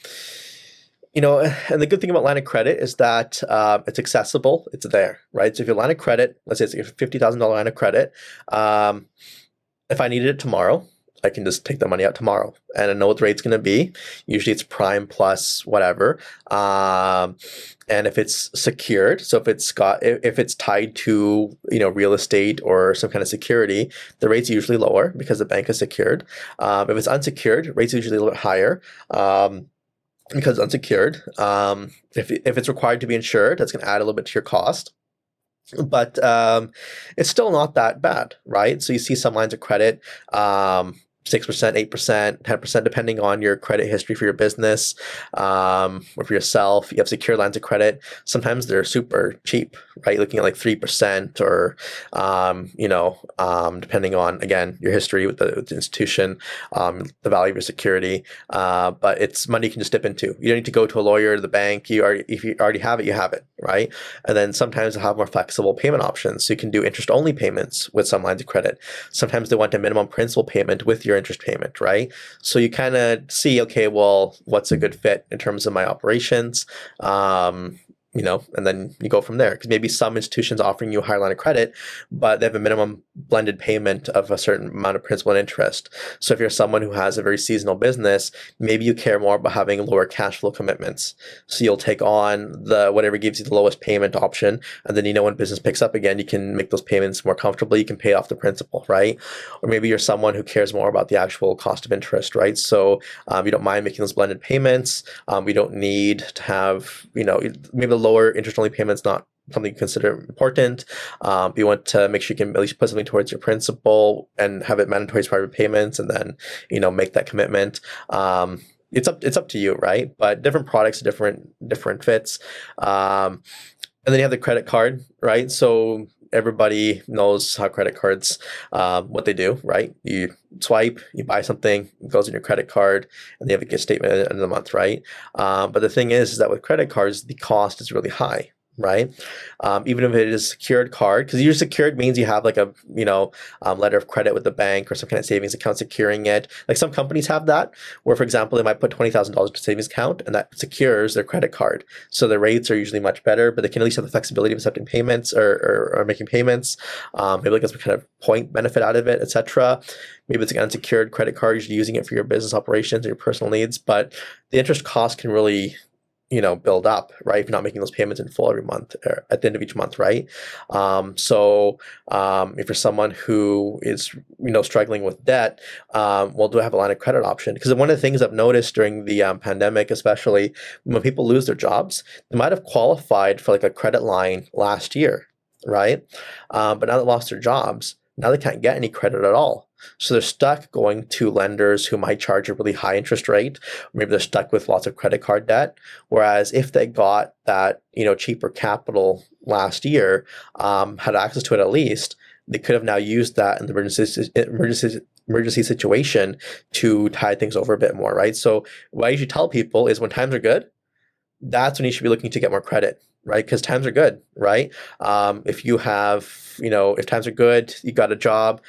the good thing about line of credit is that it's accessible, it's there, right? So if your line of credit, let's say it's a $50,000 line of credit, if I needed it tomorrow, I can just take the money out tomorrow, and I know what the rate's going to be. Usually it's prime plus whatever. And if it's secured, so if it's tied to, real estate or some kind of security, the rate's usually lower because the bank is secured. If it's unsecured, rates are usually a little bit higher. Because it's unsecured. If it's required to be insured, that's going to add a little bit to your cost. But it's still not that bad, right? So you see some lines of credit, 6%, 8%, 10%, depending on your credit history for your business or for yourself. You have secure lines of credit. Sometimes they're super cheap, right? Looking at like 3% or, depending on, again, your history with the institution, the value of your security. But it's money you can just dip into. You don't need to go to a lawyer or the bank. If you already have it, you have it, right? And then sometimes they'll have more flexible payment options. So you can do interest-only payments with some lines of credit. Sometimes they want a minimum principal payment with your interest payment, right? So you kind of see, okay, well, what's a good fit in terms of my operations? and then you go from there. Because maybe some institutions offering you a higher line of credit, but they have a minimum blended payment of a certain amount of principal and interest. So if you're someone who has a very seasonal business, maybe you care more about having lower cash flow commitments. So you'll take on whatever gives you the lowest payment option, and then when business picks up again, you can make those payments more comfortably. You can pay off the principal, right? Or maybe you're someone who cares more about the actual cost of interest, right? So you don't mind making those blended payments. We don't need to have, maybe the lower interest-only payments not something you consider important. You want to make sure you can at least put something towards your principal and have it mandatory as private payments, and then make that commitment. It's up to you, right? But different products, different fits. And then you have the credit card, right? So everybody knows how credit cards, what they do, right? You swipe, you buy something, it goes in your credit card, and they have a gift statement at the end of the month, right? But the thing is that with credit cards, the cost is really high, right? Even if it is a secured card, because you're secured means you have like a letter of credit with the bank or some kind of savings account securing it. Like some companies have that, where for example they might put $20,000 to savings account, and that secures their credit card. So the rates are usually much better, but they can at least have the flexibility of accepting payments or making payments. Maybe like some kind of point benefit out of it, etc. Maybe it's an unsecured credit card, you're using it for your business operations or your personal needs, but the interest cost can really build up, right? If you're not making those payments in full every month or at the end of each month, right? So if you're someone who is, struggling with debt, well, do I have a line of credit option? Because one of the things I've noticed during the pandemic, especially when people lose their jobs, they might have qualified for like a credit line last year, right? But now they lost their jobs, now they can't get any credit at all. So they're stuck going to lenders who might charge a really high interest rate. Maybe they're stuck with lots of credit card debt. Whereas if they got that, cheaper capital last year, had access to it at least, they could have now used that in the emergency situation to tide things over a bit more, right? So what I usually tell people is when times are good, that's when you should be looking to get more credit, right? Because times are good, right? If you have, if times are good, you got a job,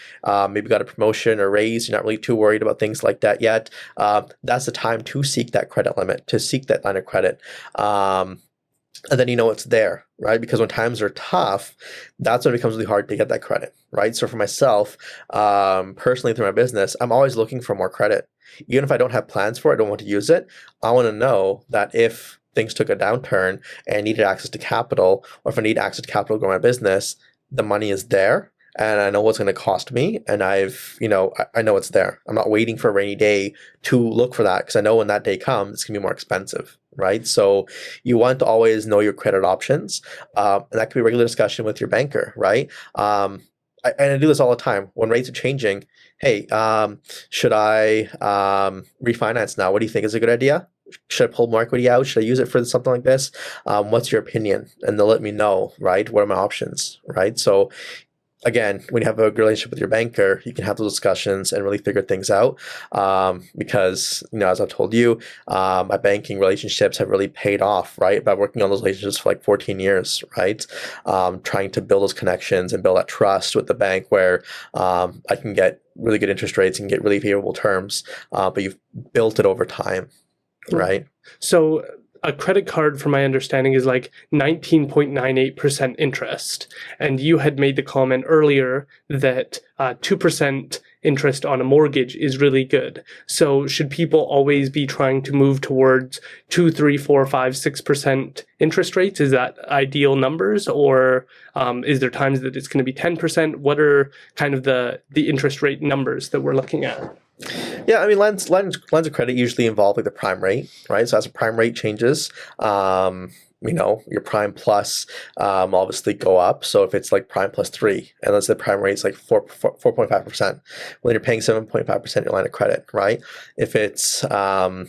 maybe got a promotion or raise, you're not really too worried about things like that yet. That's the time to seek that credit limit, to seek that line of credit. And then it's there, right? Because when times are tough, that's when it becomes really hard to get that credit, right? So for myself, personally through my business, I'm always looking for more credit. Even if I don't have plans for it, I don't want to use it, I want to know that if things took a downturn and I needed access to capital, or if I need access to capital to grow my business, the money is there and I know what's going to cost me, and I know it's there. I'm not waiting for a rainy day to look for that, because I know when that day comes, it's going to be more expensive, right? So you want to always know your credit options, and that could be a regular discussion with your banker, right? And I do this all the time. When rates are changing, hey, should I refinance now? What do you think is a good idea? Should I pull more equity out? Should I use it for something like this? What's your opinion? And they'll let me know, right? What are my options, right? So again, when you have a good relationship with your banker, you can have those discussions and really figure things out. Because, as I've told you, my banking relationships have really paid off, right? By working on those relationships for like 14 years, right? Trying to build those connections and build that trust with the bank where I can get really good interest rates and get really favorable terms, but you've built it over time, right? So a credit card, from my understanding, is like 19.98% interest. And you had made the comment earlier that 2% interest on a mortgage is really good. So should people always be trying to move towards 2, 3, 4, 5, 6% interest rates? Is that ideal numbers? Or is there times that it's going to be 10%? What are kind of the interest rate numbers that we're looking at? Yeah, I mean, lines of credit usually involve like the prime rate, right? So as the prime rate changes, your prime plus obviously go up. So if it's like prime plus 3, and let's say the prime rate is like 4.5%, well, then you're paying 7.5% your line of credit, right? If it's prime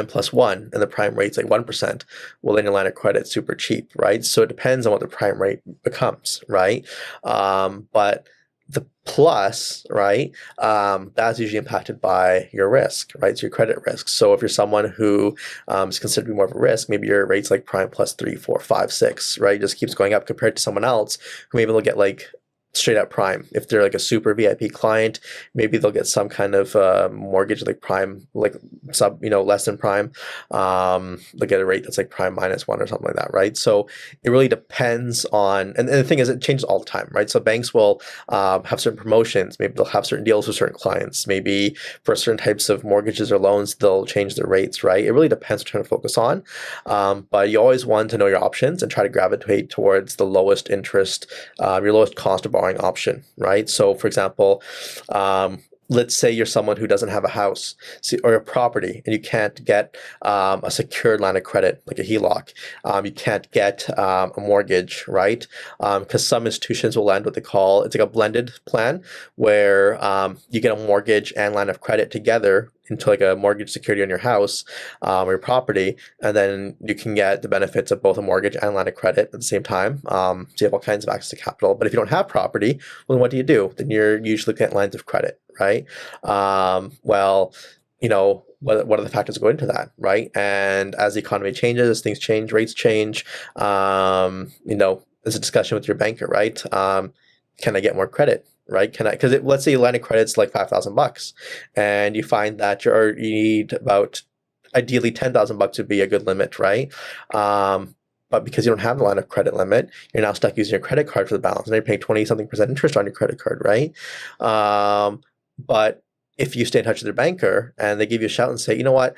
plus 1 and the prime rate's like 1%, well, then your line of credit's super cheap, right? So it depends on what the prime rate becomes, right? But the plus, right, that's usually impacted by your risk, right? So your credit risk. So if you're someone who is considered to be more of a risk, maybe your rate's like prime plus 3, 4, 5, 6, right? It just keeps going up compared to someone else who maybe will get like straight up prime. If they're like a super VIP client, maybe they'll get some kind of mortgage like prime, like less than prime. They'll get a rate that's like prime -1 or something like that, right? So it really depends on, and the thing is, it changes all the time, right? So banks will have certain promotions. Maybe they'll have certain deals with certain clients. Maybe for certain types of mortgages or loans, they'll change their rates, right? It really depends what you're trying to focus on. But you always want to know your options and try to gravitate towards the lowest interest, your lowest cost of borrowing option, right? So for example, let's say you're someone who doesn't have a house or a property, and you can't get a secured line of credit, like a HELOC. You can't get a mortgage, right? Because some institutions will lend what they call, it's like a blended plan, where you get a mortgage and line of credit together into like a mortgage security on your house or your property, and then you can get the benefits of both a mortgage and line of credit at the same time. So you have all kinds of access to capital. But if you don't have property, well, then what do? Then you're usually looking at lines of credit, right? Well, what are the factors that go into that, right? And as the economy changes, things change, rates change. There's a discussion with your banker, right? Can I get more credit? Right? Because let's say your line of credit's like $5,000, and you find that you need about, ideally $10,000 would be a good limit, right? But because you don't have the line of credit limit, you're now stuck using your credit card for the balance, and you're paying 20-something% interest on your credit card, right? But if you stay in touch with your banker and they give you a shout and say, you know what,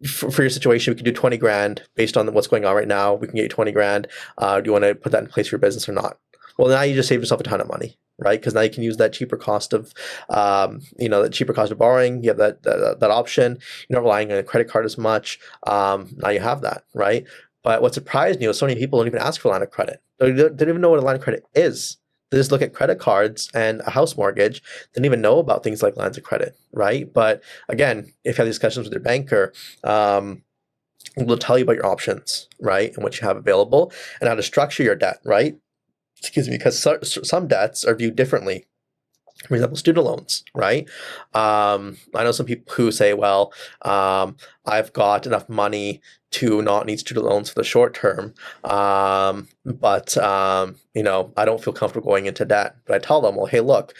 for your situation, we can do 20 grand based on what's going on right now. We can get you 20 grand. Do you want to put that in place for your business or not? Well, now you just saved yourself a ton of money, right? Because now you can use that cheaper cost of, that cheaper cost of borrowing. You have that option. You're not relying on a credit card as much. Now you have that, right? But what surprised me was so many people don't even ask for a line of credit. They don't even know what a line of credit is. They just look at credit cards and a house mortgage. They don't even know about things like lines of credit, right? But again, if you have discussions with your banker, they'll tell you about your options, right? And what you have available and how to structure your debt, right? Excuse me, because some debts are viewed differently. For example, student loans, right? I know some people who say, well, I've got enough money to not need student loans for the short term, but I don't feel comfortable going into debt. But I tell them, well, hey, look,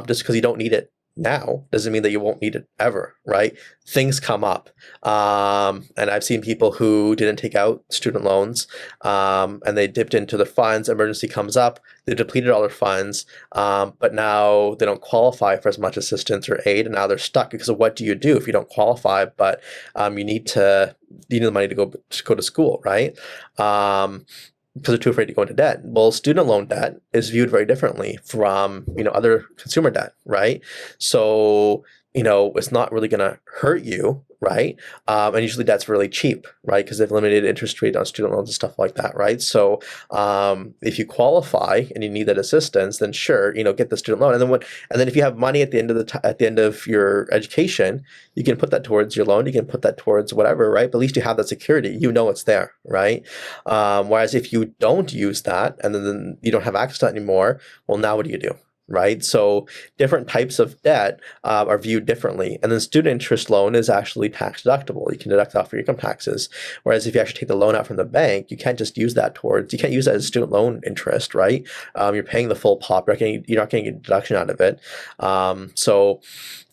just because you don't need it now doesn't mean that you won't need it ever, right? Things come up. And I've seen people who didn't take out student loans and they dipped into the funds, emergency comes up, they've depleted all their funds, but now they don't qualify for as much assistance or aid, and now they're stuck because of what do you do if you don't qualify, but you need the money to go to school, right? Because they're too afraid to go into debt. Well, student loan debt is viewed very differently from, other consumer debt, right? So, it's not really going to hurt you, right? And usually that's really cheap, right? Because they've limited interest rate on student loans and stuff like that, right? So if you qualify and you need that assistance, then sure, get the student loan. And then if you have money at the end of your education, you can put that towards your loan. You can put that towards whatever, right? But at least you have that security. It's there, right? Whereas if you don't use that and then you don't have access to it anymore, well, now what do? Right? So different types of debt are viewed differently. And then student interest loan is actually tax deductible. You can deduct off your income taxes. Whereas if you actually take the loan out from the bank, you can't just use that you can't use that as student loan interest, right? You're paying the full pop. You're not getting a deduction out of it. So,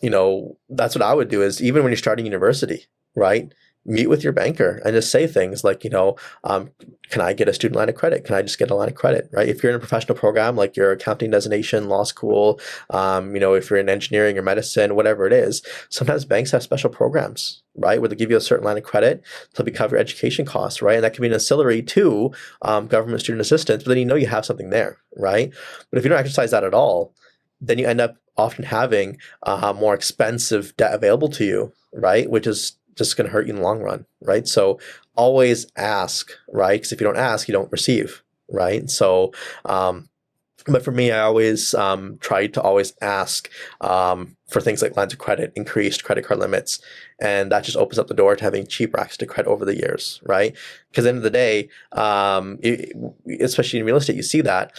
that's what I would do is even when you're starting university, right? Meet with your banker and just say things like, can I get a student line of credit? Can I just get a line of credit, right? If you're in a professional program, like your accounting designation, law school, if you're in engineering or medicine, whatever it is, sometimes banks have special programs, right? Where they give you a certain line of credit to cover your education costs, right? And that can be an ancillary to government student assistance, but then you have something there, right? But if you don't exercise that at all, then you end up often having more expensive debt available to you, right? Which is just going to hurt you in the long run, right? So always ask, right? Because if you don't ask, you don't receive, right? So, but for me, I always try to always ask for things like lines of credit, increased credit card limits, and that just opens up the door to having cheaper access to credit over the years, right? Because at the end of the day, especially in real estate, you see that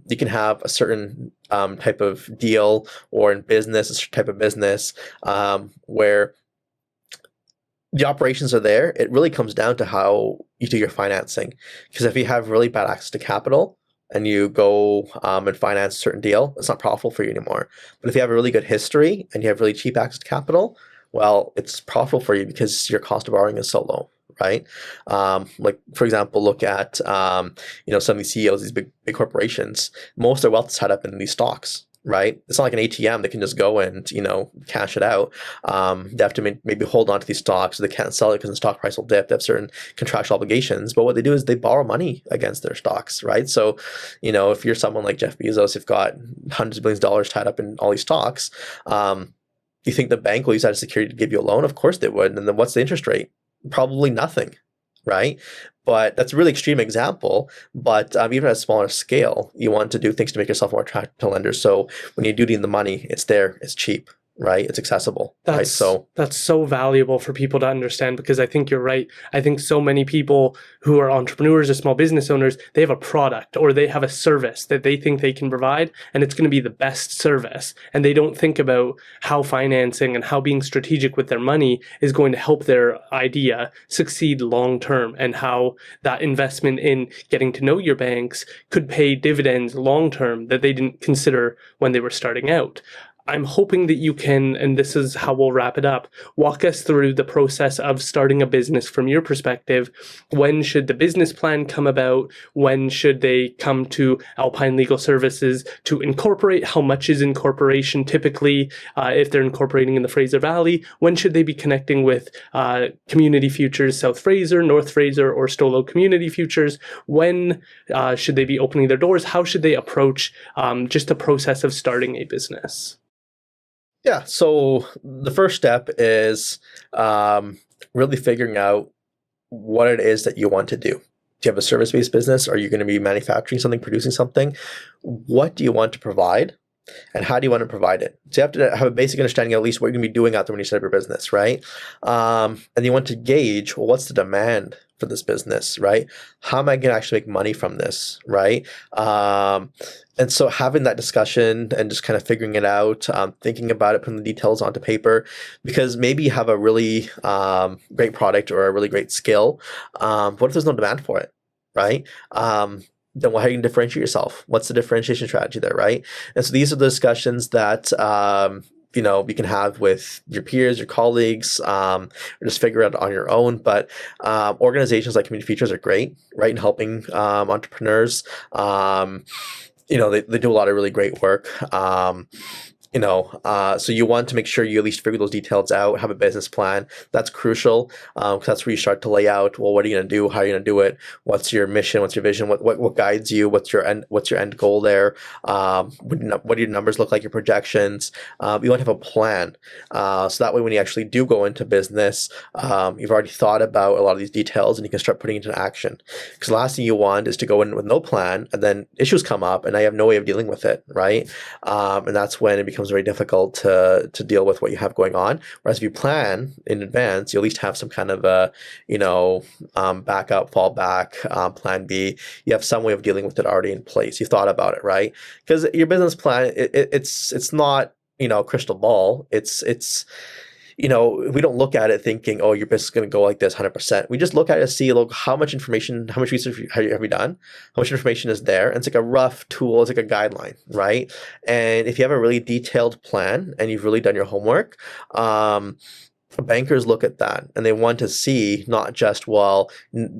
you can have a certain type of deal, or in business, a certain type of business where the operations are there. It really comes down to how you do your financing. Because if you have really bad access to capital and you go and finance a certain deal, it's not profitable for you anymore. But if you have a really good history and you have really cheap access to capital, well, it's profitable for you because your cost of borrowing is so low, right? Like, for example, look at some of these CEOs, these big corporations. Most of their wealth is tied up in these stocks, right? It's not like an ATM. They can just go and, cash it out. They have to maybe hold on to these stocks. So they can't sell it because the stock price will dip. They have certain contractual obligations. But what they do is they borrow money against their stocks, right? So, if you're someone like Jeff Bezos, you've got hundreds of billions of dollars tied up in all these stocks. You think the bank will use that as security to give you a loan? Of course they would. And then what's the interest rate? Probably nothing, right? But that's a really extreme example. But even at a smaller scale, you want to do things to make yourself more attractive to lenders. So when you do need the money, it's there, it's cheap, right? It's accessible, right? So that's so valuable for people to understand, because I think you're right. I think so many people who are entrepreneurs or small business owners, they have a product or they have a service that they think they can provide, and it's going to be the best service. And they don't think about how financing and how being strategic with their money is going to help their idea succeed long term, and how that investment in getting to know your banks could pay dividends long term that they didn't consider when they were starting out. I'm hoping that you can, and this is how we'll wrap it up, walk us through the process of starting a business from your perspective. When should the business plan come about? When should they come to Alpine Legal Services to incorporate? How much is incorporation typically if they're incorporating in the Fraser Valley? When should they be connecting with Community Futures, South Fraser, North Fraser, or Stolo Community Futures? When should they be opening their doors? How should they approach just the process of starting a business? Yeah, so the first step is really figuring out what it is that you want to do. Do you have a service-based business? Are you going to be manufacturing something, producing something? What do you want to provide? And how do you want to provide it? So you have to have a basic understanding of at least what you're going to be doing out there when you set up your business, right? And you want to gauge, well, what's the demand for this business, right? How am I going to actually make money from this, right? And so having that discussion and just kind of figuring it out, thinking about it, putting the details onto paper, because maybe you have a really great product or a really great skill. What if there's no demand for it, right? Then how are you going to differentiate yourself? What's the differentiation strategy there, right? And so these are the discussions that you can have with your peers, your colleagues, or just figure it out on your own. But organizations like Community Futures are great, right, in helping entrepreneurs. They do a lot of really great work. So you want to make sure you at least figure those details out, have a business plan. That's crucial, because that's where you start to lay out, well, what are you going to do? How are you going to do it? What's your mission? What's your vision? What guides you? What's your end goal there? What do your numbers look like, your projections? You want to have a plan. So that way, when you actually do go into business, you've already thought about a lot of these details and you can start putting it into action. Because the last thing you want is to go in with no plan and then issues come up and now you have no way of dealing with it, right? And that's when it becomes very difficult to deal with what you have going on. Whereas if you plan in advance, you at least have some kind of a backup, fallback, plan B. You have some way of dealing with it already in place. You thought about it, right? Because your business plan, it's not crystal ball. It's we don't look at it thinking, oh, your business is going to go like this 100%. We just look at it and see, look, how much information, how much research have you done? How much information is there? And it's like a rough tool. It's like a guideline, right? And if you have a really detailed plan and you've really done your homework, bankers look at that and they want to see not just, well,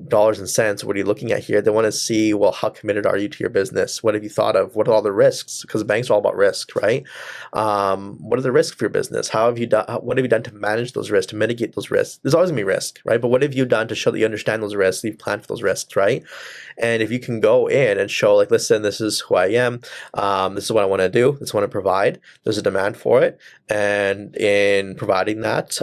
dollars and cents, what are you looking at here? They want to see, well, how committed are you to your business? What have you thought of? What are all the risks? Because banks are all about risk, right? What are the risks for your business? What have you done to manage those risks, to mitigate those risks? There's always going to be risk, right? But what have you done to show that you understand those risks, you've planned for those risks, right? And if you can go in and show, like, listen, this is who I am, this is what I want to do, this is what I want to provide, there's a demand for it, and in providing that,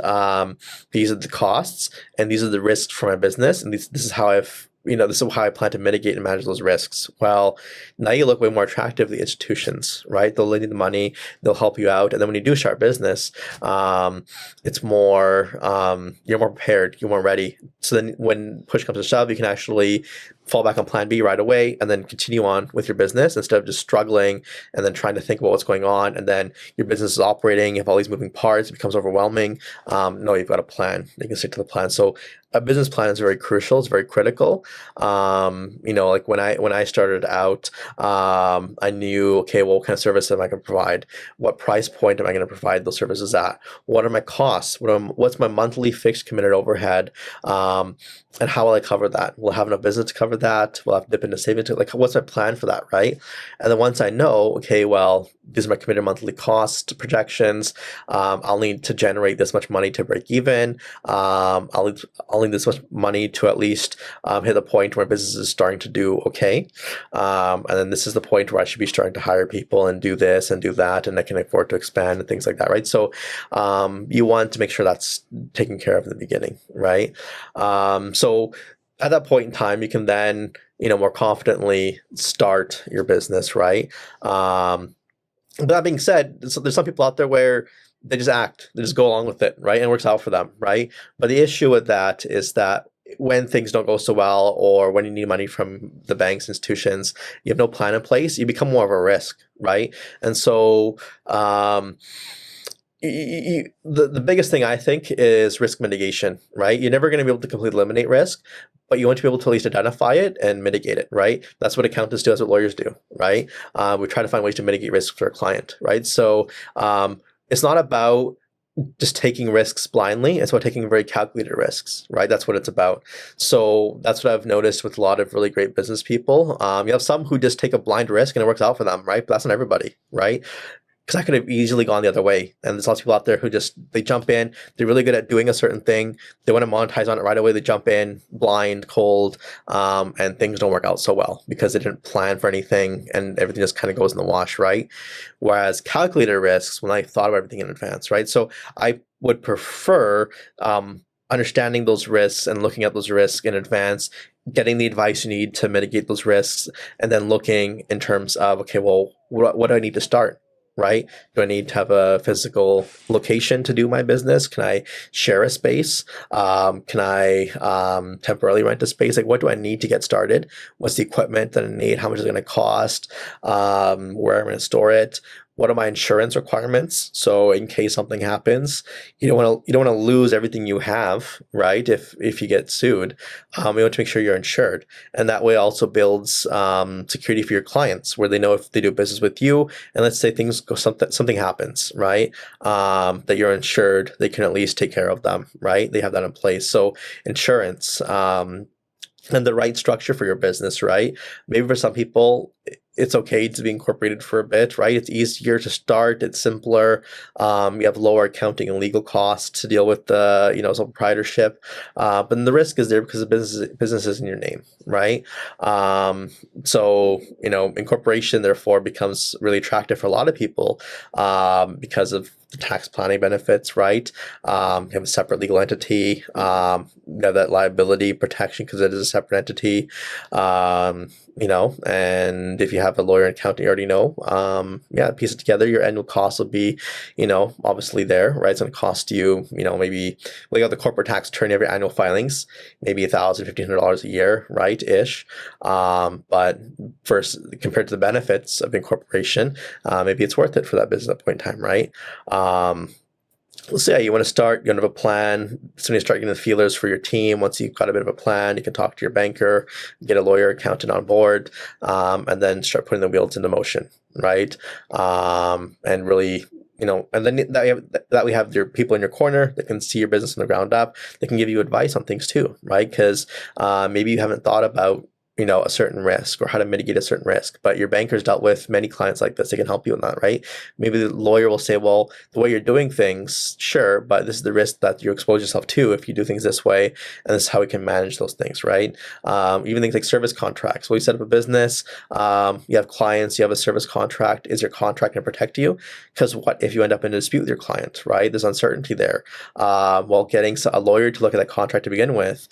these are the costs and these are the risks for my business, and this is how this is how I plan to mitigate and manage those risks. Well, now you look way more attractive to the institutions, right? They'll lend you the money, they'll help you out, and then when you do start business, it's more you're more prepared, you're more ready. So then when push comes to shove, you can actually fall back on plan B right away and then continue on with your business instead of just struggling and then trying to think about what's going on, and then your business is operating, you have all these moving parts, it becomes overwhelming. No, you've got a plan. You can stick to the plan. So a business plan is very crucial. It's very critical. Like when I started out, I knew, okay, well, what kind of service am I going to provide? What price point am I going to provide those services at? What are my costs? What's my monthly fixed committed overhead? And how will I cover that? Will I have enough business to cover that? Will I have to dip into savings? Like, what's my plan for that, right? And then once I know, okay, well, these are my committed monthly cost projections. I'll need to generate this much money to break even. I'll need this much money to at least hit the point where business is starting to do okay. And then this is the point where I should be starting to hire people and do this and do that, and I can afford to expand and things like that, right? So you want to make sure that's taken care of in the beginning, right? So at that point in time, you can then, more confidently start your business, right? But that being said, so there's some people out there where they just act, they just go along with it, right? And it works out for them, right? But the issue with that is that when things don't go so well, or when you need money from the banks, institutions, you have no plan in place, you become more of a risk, right? And so the biggest thing I think is risk mitigation, right? You're never going to be able to completely eliminate risk, but you want to be able to at least identify it and mitigate it, right? That's what accountants do. That's what lawyers do, right? We try to find ways to mitigate risk for a client, right? So it's not about just taking risks blindly. It's about taking very calculated risks, right? That's what it's about. So that's what I've noticed with a lot of really great business people. You have some who just take a blind risk and it works out for them, right? But that's not everybody, right? Because I could have easily gone the other way. And there's lots of people out there who they jump in, they're really good at doing a certain thing, they want to monetize on it right away, they jump in blind, cold, and things don't work out so well because they didn't plan for anything and everything just kind of goes in the wash, right? Whereas calculated risks, when I thought about everything in advance, right? So I would prefer understanding those risks and looking at those risks in advance, getting the advice you need to mitigate those risks, and then looking in terms of, okay, well, what do I need to start? Right? Do I need to have a physical location to do my business? Can I share a space? Can I temporarily rent a space? Like, what do I need to get started? What's the equipment that I need? How much is it going to cost? Where am I going to store it? What are my insurance requirements? So in case something happens, you don't want to lose everything you have, right? If you get sued, you want to make sure you're insured, and that way also builds security for your clients, where they know if they do business with you, and let's say something happens, right? That you're insured, they can at least take care of them, right? They have that in place. So insurance. And the right structure for your business, right? Maybe for some people, it's okay to be incorporated for a bit, right? It's easier to start. It's simpler. You have lower accounting and legal costs to deal with the, sole proprietorship. But then the risk is there because the business is in your name, right? So incorporation therefore becomes really attractive for a lot of people because of the tax planning benefits, right? You have a separate legal entity. You have that liability protection because it is a separate entity. And if you have a lawyer and accountant, you already know, piece it together. Your annual costs will be, obviously there, right? It's going to cost you, maybe, you got the corporate tax return every annual filings, maybe $1,000, $1,500 a year, right? Ish. But first, compared to the benefits of incorporation, maybe it's worth it for that business at that point in time, right? Let's say you want to start, you have a plan. So you start getting the feelers for your team. Once you've got a bit of a plan, you can talk to your banker, get a lawyer, accountant on board, and then start putting the wheels into motion, right? And really, and then that we have your people in your corner that can see your business from the ground up. They can give you advice on things too, right? Because maybe you haven't thought about a certain risk or how to mitigate a certain risk, but your banker's dealt with many clients like this. They can help you in that, right? Maybe the lawyer will say, well, the way you're doing things, sure, but this is the risk that you expose yourself to if you do things this way, and this is how we can manage those things, right? Even things like service contracts. Well, you set up a business, you have clients, you have a service contract. Is your contract going to protect you? Because what if you end up in a dispute with your client, right? There's uncertainty there. Well, getting a lawyer to look at that contract to begin with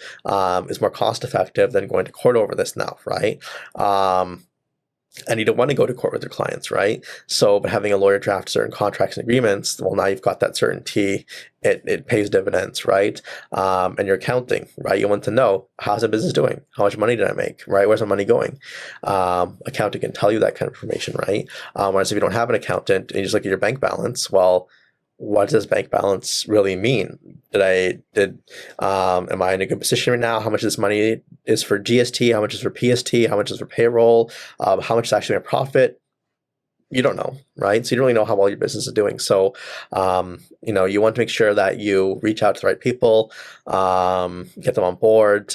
is more cost effective than going to court over this now, right? and you don't want to go to court with your clients, right? So, but having a lawyer draft certain contracts and agreements, well, now you've got that certainty. It pays dividends, right? And your accounting, right? You want to know, how's the business doing? How much money did I make, right? Where's my money going? Accounting can tell you that kind of information, right? Whereas if you don't have an accountant and you just look at your bank balance, well, what does bank balance really mean? Am I in a good position right now? How much of this money is for GST? How much is for PST? How much is for payroll? How much is actually my profit? You don't know, right? So you don't really know how well your business is doing. So, you want to make sure that you reach out to the right people, get them on board,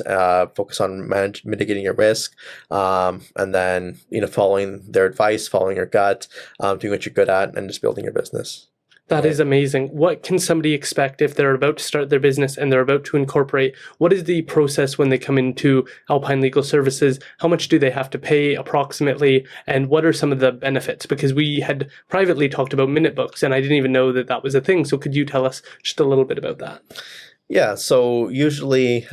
focus on mitigating your risk, and then, following their advice, following your gut, doing what you're good at, and just building your business. That is amazing. What can somebody expect if they're about to start their business and they're about to incorporate? What is the process when they come into Alpine Legal Services? How much do they have to pay approximately? And what are some of the benefits? Because we had privately talked about minute books and I didn't even know that that was a thing. So could you tell us just a little bit about that? Yeah, so usually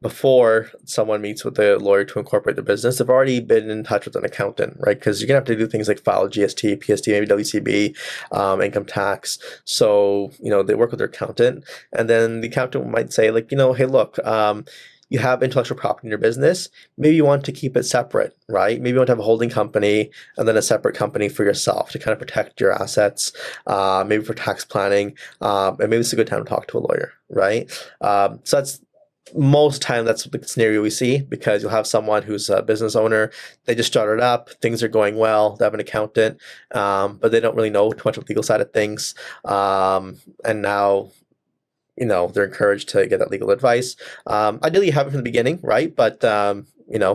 before someone meets with a lawyer to incorporate their business, they've already been in touch with an accountant, right? Because you're going to have to do things like file GST, PST, maybe WCB, income tax. So, they work with their accountant, and then the accountant might say, like, hey, look, you have intellectual property in your business. Maybe you want to keep it separate, right? Maybe you want to have a holding company and then a separate company for yourself to kind of protect your assets, maybe for tax planning, and maybe it's a good time to talk to a lawyer, right? So that's the scenario we see, because you'll have someone who's a business owner. They just started up, things are going well, they have an accountant, but they don't really know too much of the legal side of things. And now, they're encouraged to get that legal advice. Ideally, you have it from the beginning, right? But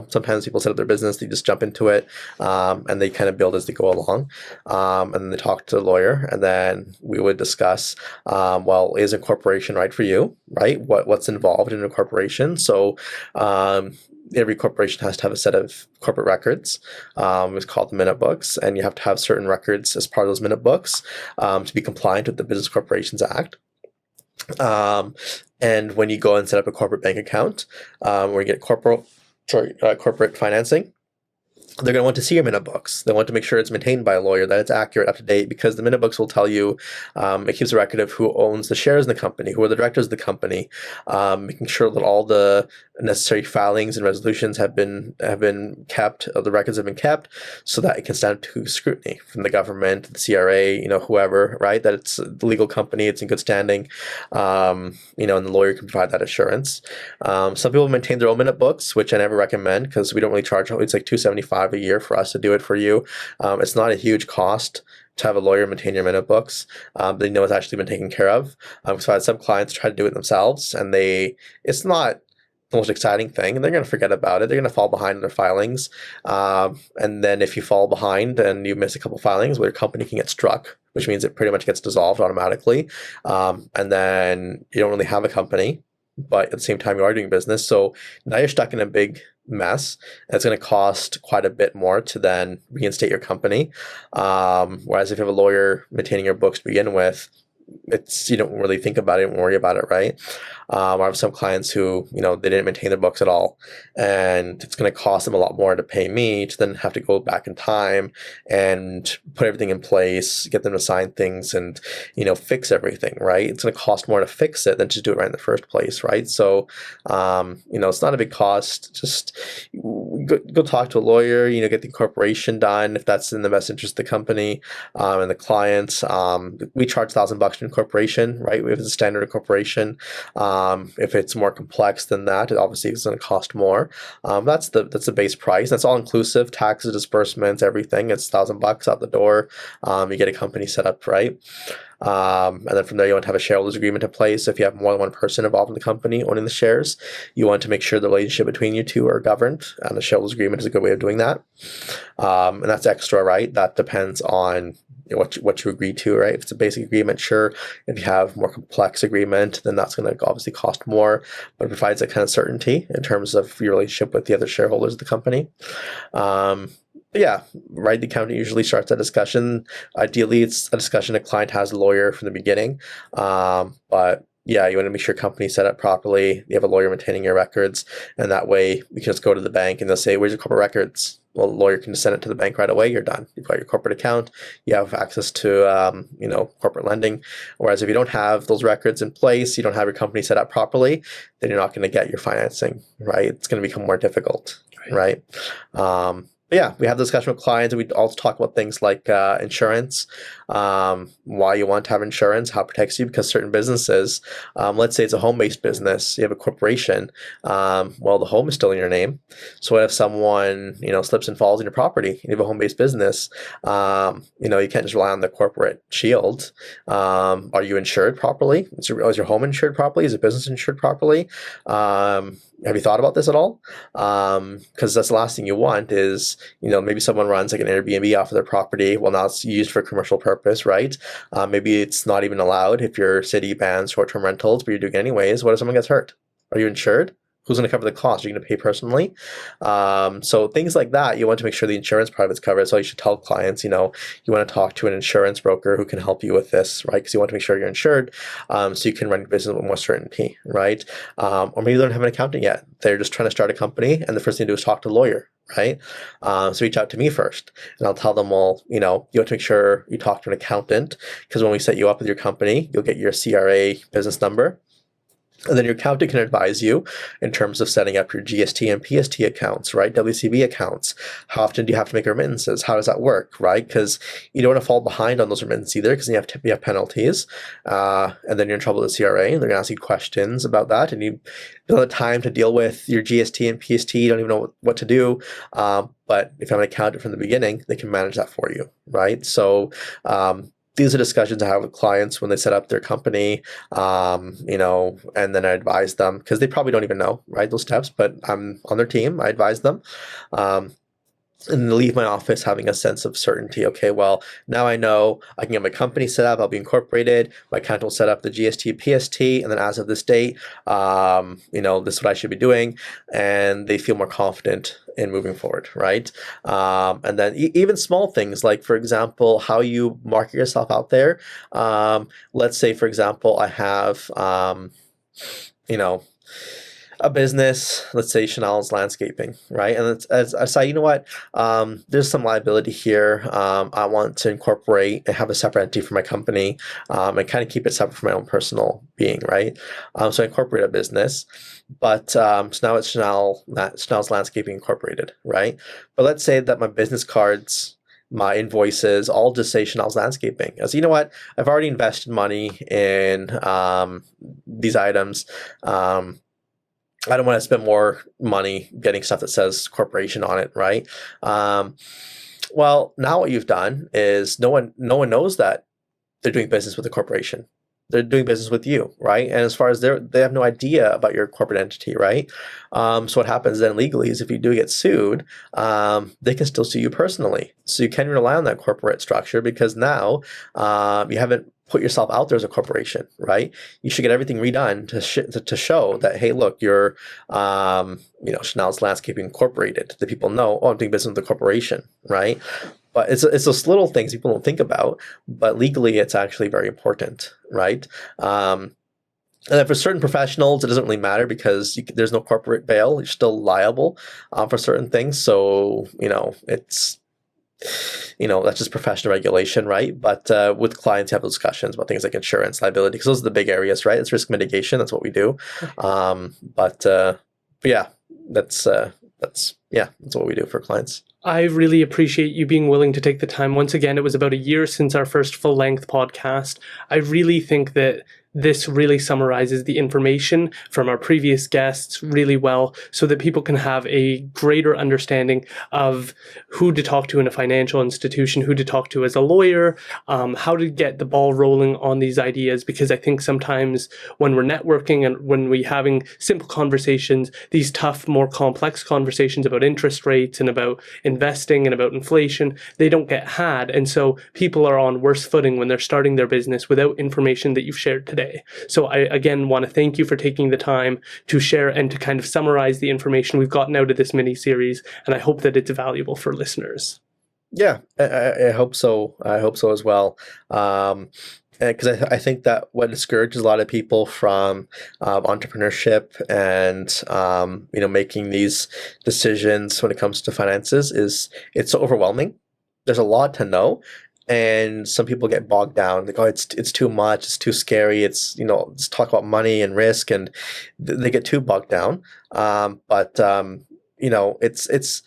sometimes people set up their business, they just jump into it, and they kind of build as they go along. And then they talk to the lawyer, and then we would discuss, is incorporation right for you, right? What's involved in a corporation? So every corporation has to have a set of corporate records. It's called the minute books, and you have to have certain records as part of those minute books to be compliant with the Business Corporations Act. And when you go and set up a corporate bank account, where you get corporate financing, they're going to want to see your minute books. They want to make sure it's maintained by a lawyer, that it's accurate, up to date, because the minute books will tell you, it keeps a record of who owns the shares in the company, who are the directors of the company, making sure that all the necessary filings and resolutions have been kept, the records have been kept, so that it can stand to scrutiny from the government, the CRA, whoever, right? That it's a legal company, it's in good standing, and the lawyer can provide that assurance. Some people maintain their own minute books, which I never recommend, because we don't really charge. It's like $275 a year for us to do it for you. It's not a huge cost to have a lawyer maintain your minute books. They know it's actually been taken care of. So I had some clients try to do it themselves, and it's not the most exciting thing, and they're going to forget about it. They're going to fall behind in their filings. And then if you fall behind and you miss a couple filings, your company can get struck, which means it pretty much gets dissolved automatically. And then you don't really have a company, but at the same time you are doing business. So now you're stuck in a big mess, and it's going to cost quite a bit more to then reinstate your company. Whereas if you have a lawyer maintaining your books to begin with, you don't really think about it and worry about it, right? I have some clients who, they didn't maintain their books at all, and it's going to cost them a lot more to pay me to then have to go back in time and put everything in place, get them to sign things, and fix everything, right? It's going to cost more to fix it than to do it right in the first place, right? So, it's not a big cost. Just go talk to a lawyer, get the incorporation done if that's in the best interest of the company and the clients. We charge $1,000 for incorporation, right? We have a standard incorporation. If it's more complex than that, it obviously is going to cost more. That's the base price. That's all inclusive, taxes, disbursements, everything. It's $1,000 out the door. You get a company set up, right? And then from there, you want to have a shareholders agreement in place. If you have more than one person involved in the company owning the shares, you want to make sure the relationship between you two are governed, and the shareholders agreement is a good way of doing that. And that's extra, right? That depends on what you agree to, right? If it's a basic agreement, sure. If you have more complex agreement, then that's going to obviously cost more, but it provides that kind of certainty in terms of your relationship with the other shareholders of the company. Yeah, right. The accountant usually starts that discussion. Ideally, it's a discussion a client has a lawyer from the beginning, but yeah, you want to make sure your company's set up properly. You have a lawyer maintaining your records, and that way you can just go to the bank and they'll say, "Where's your corporate records?" Well, the lawyer can just send it to the bank right away. You're done. You've got your corporate account. You have access to, corporate lending. Whereas if you don't have those records in place, you don't have your company set up properly, then you're not going to get your financing, right? It's going to become more difficult, right? But yeah, we have the discussion with clients, and we also talk about things like insurance, why you want to have insurance, how it protects you, because certain businesses, let's say it's a home-based business, you have a corporation, well, the home is still in your name. So what if someone, slips and falls in your property, you have a home-based business, you can't just rely on the corporate shield. Are you insured properly? Is your home insured properly? Is your business insured properly? Have you thought about this at all? Because that's the last thing you want is, maybe someone runs like an Airbnb off of their property. Well, now it's used for commercial purpose, right? Maybe it's not even allowed if your city bans short-term rentals, but you're doing it anyways. What if someone gets hurt? Are you insured? Who's going to cover the cost? Are you going to pay personally? So things like that, you want to make sure the insurance part of it's covered. So you should tell clients, you want to talk to an insurance broker who can help you with this, right? Because you want to make sure you're insured, so you can run your business with more certainty, right? Or maybe they don't have an accountant yet. They're just trying to start a company, and the first thing to do is talk to a lawyer, right? So reach out to me first, and I'll tell them, well, you have to make sure you talk to an accountant, because when we set you up with your company, you'll get your CRA business number. And then your accountant can advise you in terms of setting up your GST and PST accounts, right? WCB accounts. How often do you have to make remittances? How does that work, right? Because you don't want to fall behind on those remittances either, because you have penalties. And then you're in trouble with the CRA, and they're going to ask you questions about that. And you don't have the time to deal with your GST and PST. You don't even know what to do. But if you have an accountant from the beginning, they can manage that for you, right? So, these are discussions I have with clients when they set up their company, and then I advise them, because they probably don't even know, right, those steps, but I'm on their team. I advise them. And leave my office having a sense of certainty. Okay, well, now I know I can get my company set up. I'll be incorporated. My accountant will set up the GST, PST, and then as of this date, this is what I should be doing. And they feel more confident in moving forward, right? And then even small things like, for example, how you market yourself out there. Let's say, for example, I have, a business, let's say Shanal's Landscaping, right? And as I say, there's some liability here. I want to incorporate and have a separate entity for my company, and kind of keep it separate from my own personal being, right? So I incorporate a business, but so now it's Shanal's Landscaping Incorporated, right? But let's say that my business cards, my invoices all just say Shanal's Landscaping. As I've already invested money in these items. I don't want to spend more money getting stuff that says corporation on it, right? Well, now what you've done is no one knows that they're doing business with a corporation. They're doing business with you, right? And as far as they have no idea about your corporate entity, right? So what happens then legally is if you do get sued, they can still sue you personally. So you can rely on that corporate structure, because now you haven't put yourself out there as a corporation, right? You should get everything redone to show that, hey, look, you're, Shanal's Landscaping Incorporated. The people know, I'm doing business with the corporation, right? But it's those little things people don't think about, but legally it's actually very important, right? And then for certain professionals, it doesn't really matter, because there's no corporate bail. You're still liable for certain things. So, it's... that's just professional regulation, right? But with clients, you have discussions about things like insurance, liability, because those are the big areas, right? It's risk mitigation. That's what we do. But yeah, that's what we do for clients. I really appreciate you being willing to take the time. Once again, it was about a year since our first full-length podcast. I really think that this really summarizes the information from our previous guests really well, so that people can have a greater understanding of who to talk to in a financial institution, who to talk to as a lawyer, how to get the ball rolling on these ideas. Because I think sometimes when we're networking and when we're having simple conversations, these tough, more complex conversations about interest rates and about investing and about inflation, they don't get had. And so people are on worse footing when they're starting their business without information that you've shared today. So I, again, want to thank you for taking the time to share and to kind of summarize the information we've gotten out of this mini-series, and I hope that it's valuable for listeners. Yeah, I hope so. I hope so as well. Because I think that what discourages a lot of people from entrepreneurship and making these decisions when it comes to finances is it's so overwhelming. There's a lot to know, and some people get bogged down. Like, oh, it's too much. It's too scary. Let's talk about money and risk, and they get too bogged down. It's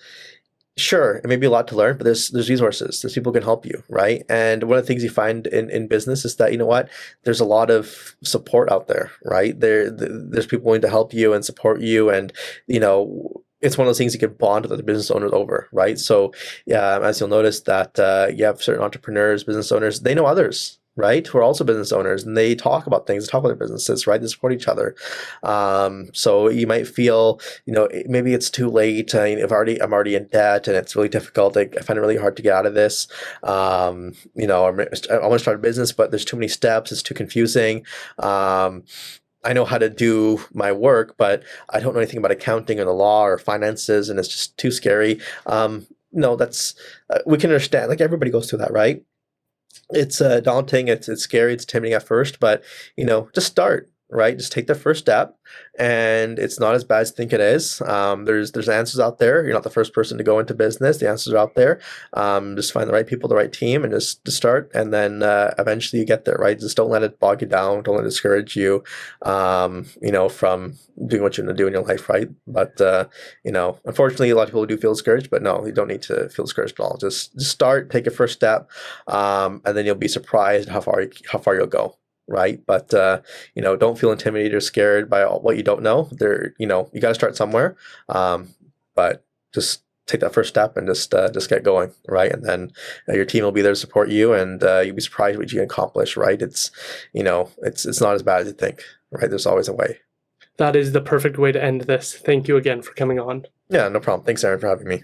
sure, it may be a lot to learn, but there's resources. There's people who can help you, right? And one of the things you find in business is that, you know what, there's a lot of support out there, right? There's people willing to help you and support you, and it's one of those things you can bond with other business owners over, right? So, yeah, as you'll notice that you have certain entrepreneurs, business owners, they know others, right, who are also business owners, and they talk about things, talk about their businesses, right? They support each other. So you might feel, maybe it's too late. I'm already in debt, and it's really difficult. I find it really hard to get out of this. I want to start a business, but there's too many steps. It's too confusing. I know how to do my work, but I don't know anything about accounting or the law or finances, and it's just too scary. No, that's we can understand. Like, everybody goes through that, right? It's daunting. It's scary. It's intimidating at first, but just start, right? Just take the first step, and it's not as bad as you think it is. There's answers out there. You're not the first person to go into business. The answers are out there. Just find the right people, the right team, and just start, and then eventually you get there, right? Just don't let it bog you down. Don't let it discourage you, from doing what you're going to do in your life, right? But unfortunately, a lot of people do feel discouraged, but no, you don't need to feel discouraged at all. Just start, take your first step, and then you'll be surprised how far you'll go. Right. But, don't feel intimidated or scared by what you don't know. You got to start somewhere. But just take that first step and just get going. Right. And then your team will be there to support you, and you'll be surprised what you can accomplish. Right. It's not as bad as you think. Right. There's always a way. That is the perfect way to end this. Thank you again for coming on. Yeah, no problem. Thanks, Aaron, for having me.